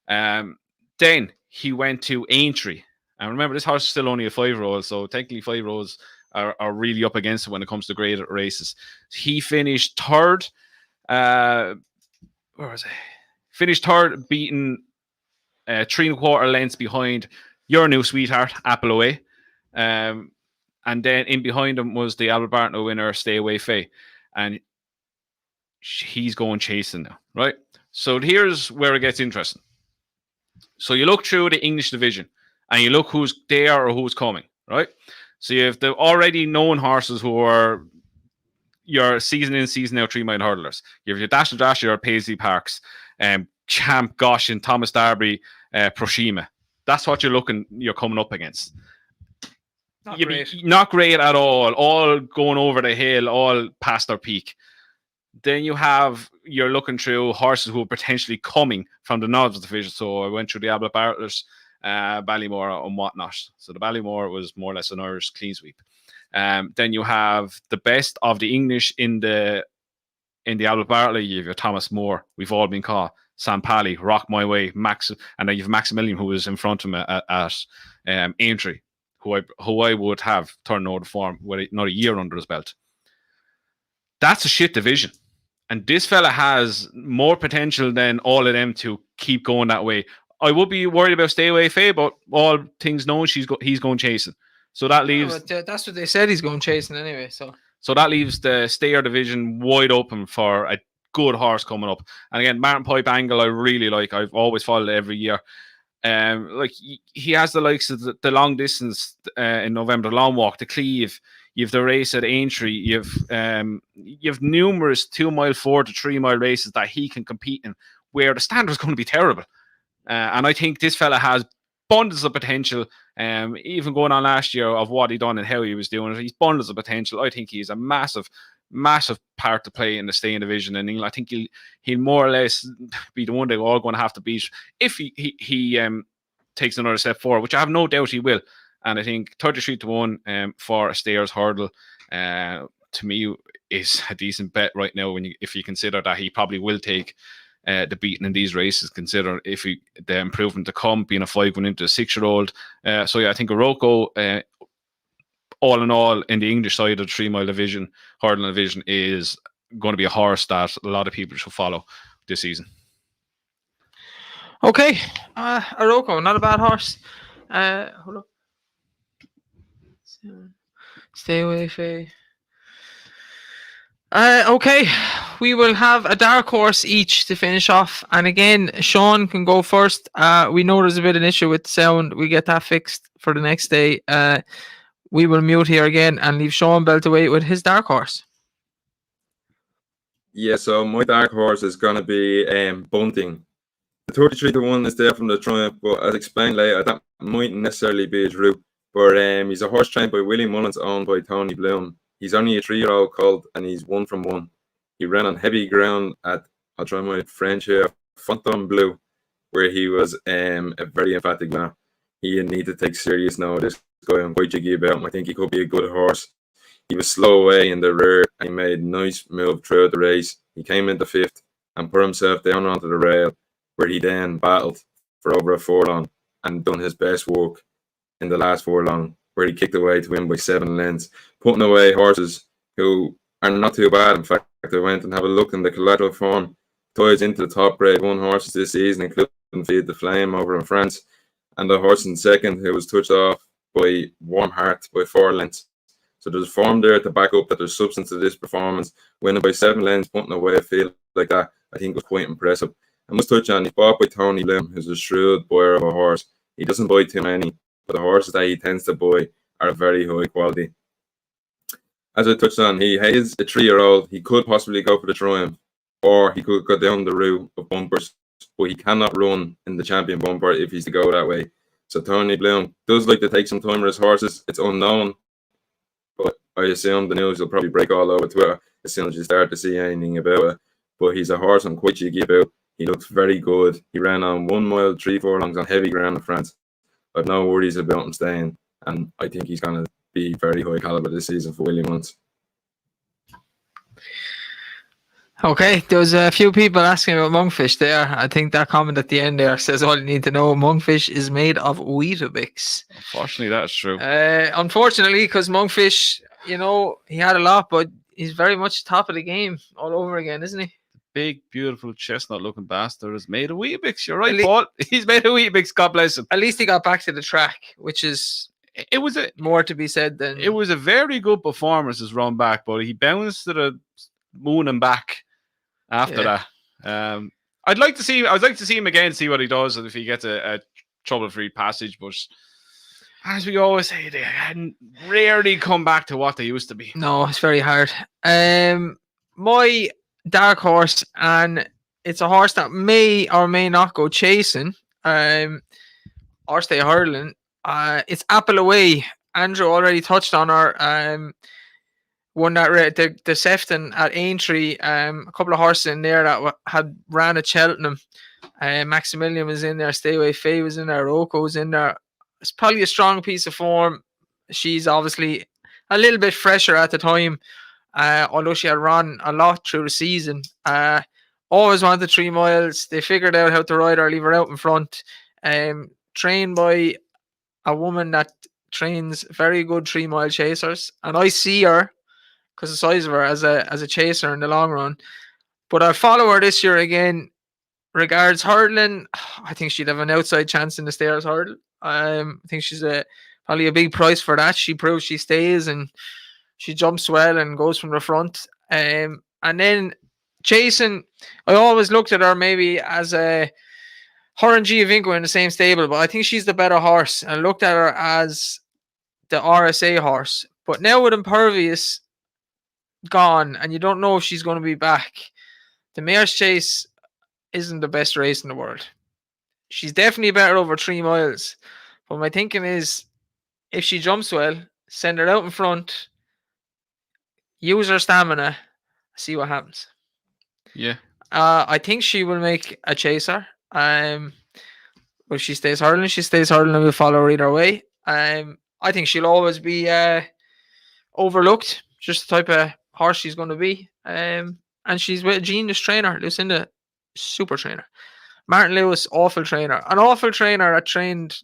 [SPEAKER 2] Then he went to Aintree. And remember, this horse is still only a 5-year-old, so technically 5-year-olds are really up against it when it comes to graded races. He finished third. Where was he? Finished third, beating 3.25 lengths behind Your New Sweetheart, Apple Away. And then in behind him was the Albert Barton winner, Stay Away Faye. And he's going chasing now, right? So here's where it gets interesting. So you look through the English division and you look who's there or who's coming, right? So you have the already known horses who are your season in, season out 3 mile hurdlers. You have your Dash to Dash, your Paisley Parks, Champ, Goshen, Thomas Darby, Proshima. That's what you're coming up against. Not great at all. All going over the hill, all past their peak. Then you're looking through horses who are potentially coming from the Novice division. So I went through the Abla Bartlers, Ballymore and whatnot. So the Ballymore was more or less an Irish clean sweep. Then you have the best of the English in the Albert Bartley. You have your Thomas Moore, We've All Been Caught, Sam Pally, Rock My Way, Max, and then you have Maximilian, who was in front of him at Aintree, who I would have turned over the form with not a year under his belt. That's a shit division. And this fella has more potential than all of them to keep going that way. I would be worried about Stay Away Faye, but all things known, he's going chasing. So that leaves...
[SPEAKER 1] that's what they said, he's going chasing anyway.
[SPEAKER 2] So that leaves the Stayer division wide open for a good horse coming up. And again, Martin Pipe Angle, I really like. I've always followed it every year. Like he has the likes of the long distance in November, the long walk, the Cleve. You have the race at Aintree. You have numerous 2 mile, 4 to 3 mile races that he can compete in, where the standard is going to be terrible. And I think this fella has bundles of potential. Even going on last year of what he done and how he was doing it, he's bundles of potential. I think he's a massive part to play in the staying division in England. I think he'll more or less be the one they're all going to have to beat if he takes another step forward, which I have no doubt he will. And I think 33-1 for a Stayers hurdle to me is a decent bet right now. If you consider that he probably will take the beating in these races, consider the improvement to come, being a 5 going into a 6-year-old. So yeah, I think Iroko, all in all, in the English side of the 3 mile division, hurdling division, is going to be a horse that a lot of people should follow this season.
[SPEAKER 1] Okay, Iroko, not a bad horse. Hold up. Stay Away Faye. Okay, we will have a dark horse each to finish off, and again, Sean can go first. We know there's a bit of an issue with the sound. We get that fixed for the next day. We will mute here again and leave Sean Beltaway with his dark horse.
[SPEAKER 3] Yeah, so my dark horse is going to be Bunting. The 33-1 is there from the Triumph, but as explained later, that mightn't necessarily be his route. But he's a horse trained by Willie Mullins, owned by Tony Bloom. He's only a 3-year-old colt, and he's 1 from 1. He ran on heavy ground at, I'll try my French here, Fontainebleau, where he was a very emphatic man. He need to take serious now. This guy, I'm quite jiggy about him. I think he could be a good horse. He was slow away in the rear, and he made a nice move throughout the race. He came into 5th and put himself down onto the rail, where he then battled for over a furlong and done his best work in the last furlong, where he kicked away to win by 7 lengths, putting away horses who are not too bad. In fact, I went and have a look in the collateral form, ties into the top grade 1 horses this season, including Feed the Flame over in France, and the horse in second who was touched off by Warm Heart by 4 lengths. So there's a form there to back up that there's substance to this performance. Winning by 7 lengths, putting away a field like that, I think was quite impressive. I must touch on, he's bought by Tony Bloom, who's a shrewd buyer of a horse. He doesn't buy too many, but the horses that he tends to buy are very high quality. As I touched on, he is a 3-year-old. He could possibly go for the Triumph, or he could go down the route of bumpers, but he cannot run in the champion bumper if he's to go that way. So Tony Bloom does like to take some time with his horses. It's unknown, but I assume the news will probably break all over Twitter as soon as you start to see anything about it. But he's a horse I'm quite cheeky about. He looks very good. He ran on 1 mile, 3 furlongs on heavy ground in France. I've no worries about him staying, and I think he's going to be very high caliber this season for Willie Mullins.
[SPEAKER 1] Okay, there was a few people asking about Monkfish there. I think that comment at the end there says all you need to know. Monkfish is made of Weetabix.
[SPEAKER 2] Unfortunately, that's true.
[SPEAKER 1] Unfortunately, because Monkfish, he had a lot, but he's very much top of the game all over again, isn't he?
[SPEAKER 2] Big, beautiful, chestnut-looking bastard is made of Weetabix. You're right, Paul. He's made of Weetabix. God bless him.
[SPEAKER 1] At least he got back to the track, which is more to be said than...
[SPEAKER 2] It was a very good performance as run back, but he bounced to the moon and back after that. I'd like to see him again, see what he does, and if he gets a trouble-free passage. But as we always say, they rarely come back to what they used to be.
[SPEAKER 1] No, it's very hard. My dark horse, and it's a horse that may or may not go chasing, or stay hurdling. It's Apple Away. Andrew already touched on her. won that the Sefton at Aintree. A couple of horses in there that had ran at Cheltenham. Maximilian was in there. Stay Away Faye was in there. Rocco was in there. It's probably a strong piece of form. She's obviously a little bit fresher at the time, although she had run a lot through the season. Always wanted 3 miles. They figured out how to ride her, leave her out in front. Trained by a woman that trains very good 3 mile chasers, and I see her because the size of her as a chaser in the long run. But I'll follow her this year again. Regards hurdling, I think she'd have an outside chance in the stairs hurdle. I think she's probably a big price for that. She proves she stays and she jumps well and goes from the front. And then chasing, I always looked at her maybe as her and Giovinco in the same stable, but I think she's the better horse. I looked at her as the RSA horse. But now with Impervious gone and you don't know if she's going to be back, the Mare's Chase isn't the best race in the world. She's definitely better over 3 miles. But my thinking is, if she jumps well, send her out in front, use her stamina, see what happens.
[SPEAKER 2] Yeah.
[SPEAKER 1] I think she will make a chaser. If she stays hurdling, and we'll follow her either way. I think she'll always be overlooked. Just the type of horse she's going to be. And she's with a genius trainer, Lucinda, super trainer. Martin Lewis, awful trainer. An awful trainer that trained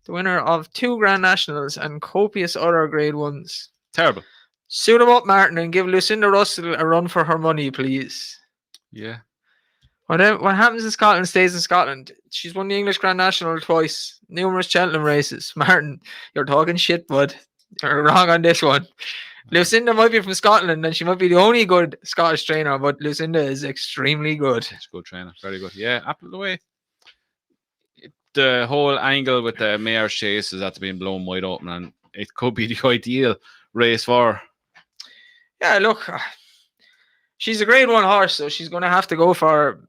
[SPEAKER 1] the winner of 2 Grand Nationals and copious other Grade 1s.
[SPEAKER 2] Terrible.
[SPEAKER 1] Suit him up, Martin, and give Lucinda Russell a run for her money, please.
[SPEAKER 2] Yeah.
[SPEAKER 1] What happens in Scotland stays in Scotland. She's won the English Grand National twice, numerous Cheltenham races. Martin, you're talking shit, bud. You're wrong on this one. Lucinda might be from Scotland and she might be the only good Scottish trainer, but Lucinda is extremely good.
[SPEAKER 2] She's a good trainer. Very good. Yeah, apple of the way. The whole angle with the Mare's Chase is after being blown wide open, and it could be the ideal race for her.
[SPEAKER 1] Yeah, look, she's a Grade 1 horse, so she's going to have to go for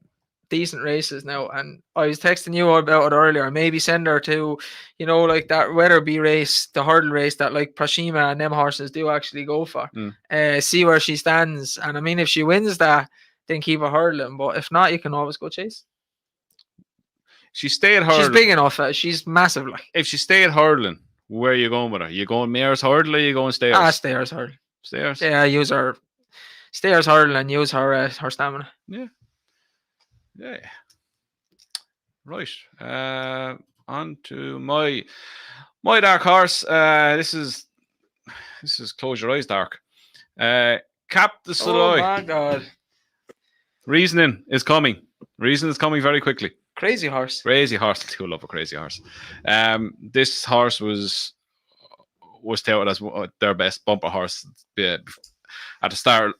[SPEAKER 1] decent races now. And I was texting you about it earlier. Maybe send her to, like that Weatherby race, the hurdle race that like Prashima and them horses do actually go for. See where she stands. And I mean, if she wins that, then keep her hurdling. But if not, you can always go chase.
[SPEAKER 2] She stayed hurdling.
[SPEAKER 1] She's big enough. She's massive. Like,
[SPEAKER 2] if she stayed hurdling, where are you going with her? You going Mare's hurdle or you going stairs?
[SPEAKER 1] Stairs hurdle.
[SPEAKER 2] Stairs?
[SPEAKER 1] Yeah, use her stairs hurdle and use her stamina.
[SPEAKER 2] Yeah. Yeah. Right. On to my dark horse. This is close your eyes dark. Cap the Saloy.
[SPEAKER 1] Oh my god.
[SPEAKER 2] Reasoning is coming. Reason is coming very quickly.
[SPEAKER 1] Crazy horse.
[SPEAKER 2] Crazy horse. I do love a crazy horse. This horse was touted as their best bumper horse at the start.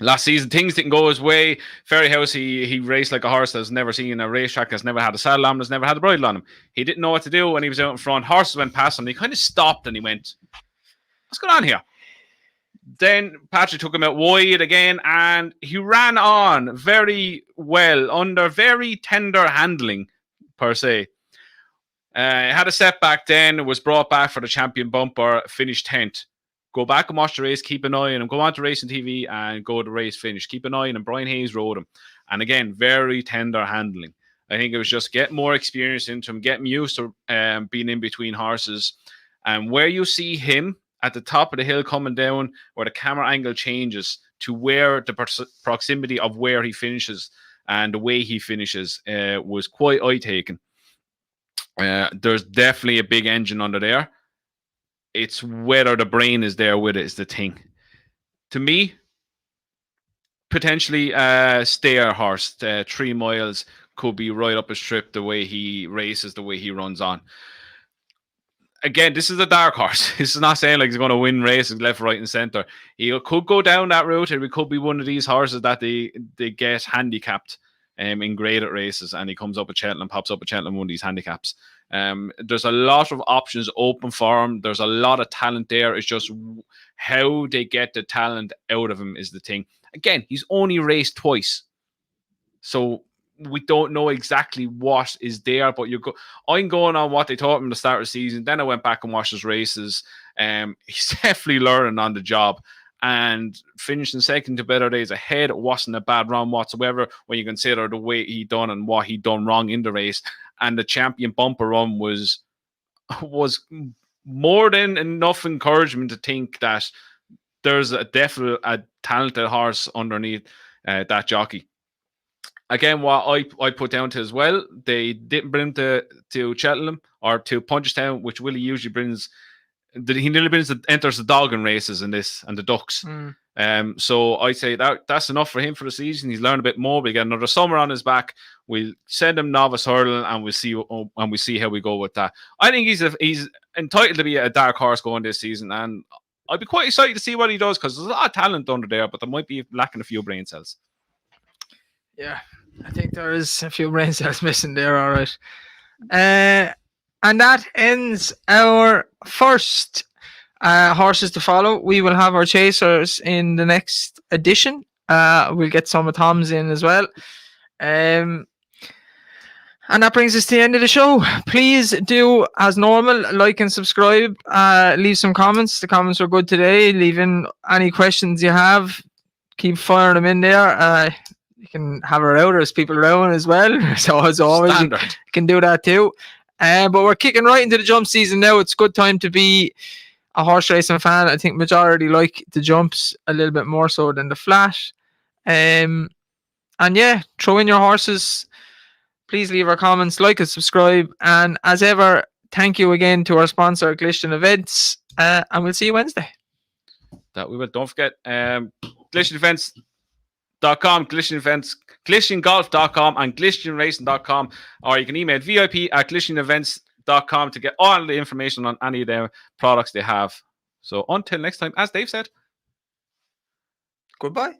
[SPEAKER 2] Last season, things didn't go his way. Fairyhouse, he raced like a horse that's never seen a racetrack, has never had a saddle on him, has never had a bridle on him. He didn't know what to do when he was out in front. Horses went past him, and he kind of stopped and he went, what's going on here? Then Patrick took him out wide again, and he ran on very well under very tender handling, per se. Had a setback then, was brought back for the champion bumper, finished 10th. Go back and watch the race, keep an eye on him. Go on to Racing TV and go to the race finish. Keep an eye on him. Brian Hayes rode him. And again, very tender handling. I think it was just get more experience into him, get him used to being in between horses. And where you see him at the top of the hill coming down, where the camera angle changes to where the proximity of where he finishes and the way he finishes was quite eye-taking. There's definitely a big engine under there. It's whether the brain is there with it is the thing. To me, potentially stayer horse, 3 miles could be right up his trip, the way he races, the way he runs on. Again, this is a dark horse. This is not saying like he's going to win races left, right, and center. He could go down that route. It could be one of these horses that they get handicapped in graded races, and he comes up at Cheltenham, pops up at Cheltenham, one of these handicaps. There's a lot of options open for him. There's a lot of talent there. It's just how they get the talent out of him is the thing. Again, he's only raced twice, so we don't know exactly what is there. But I'm going on what they taught him to start the season. Then I went back and watched his races. He's definitely learning on the job, and finishing second to Better Days Ahead wasn't a bad run whatsoever when you consider the way he done and what he done wrong in the race. And the champion bumper run was more than enough encouragement to think that there's a talented horse underneath that jockey. Again, what I put down to as well, they didn't bring him to Cheltenham or to Punchestown, which Willie usually brings. He nearly enters the dogging races in this and the ducks. So I say that's enough for him for the season. He's learned a bit more. We get another summer on his back. We'll send him novice hurling, and we'll see how we go with that. I think he's entitled to be a dark horse going this season, and I'd be quite excited to see what he does because there's a lot of talent under there, but there might be lacking a few brain cells.
[SPEAKER 1] Yeah, I think there is a few brain cells missing there. All right. And that ends our first horses to follow. We will have our chasers in the next edition. We'll get some of Tom's in as well. And that brings us to the end of the show. Please do, as normal, like and subscribe. Leave some comments. The comments were good today. Leave in any questions you have. Keep firing them in there. You can have our routers, people around as well. So as always,
[SPEAKER 2] Standard.
[SPEAKER 1] you can do that too. But we're kicking right into the jump season now. It's a good time to be a horse racing fan. I think majority like the jumps a little bit more so than the flat. And yeah, throw in your horses. Please leave our comments, like and subscribe. And as ever, thank you again to our sponsor, Glistian Events. And we'll see you Wednesday.
[SPEAKER 2] That we will. Don't forget, GlistianEvents.com, Glistian Events, GlistianGolf.com, and GlistianRacing.com. Or you can email VIP@GlistianEvents.com to get all the information on any of the products they have. So until next time, as Dave said,
[SPEAKER 1] Goodbye.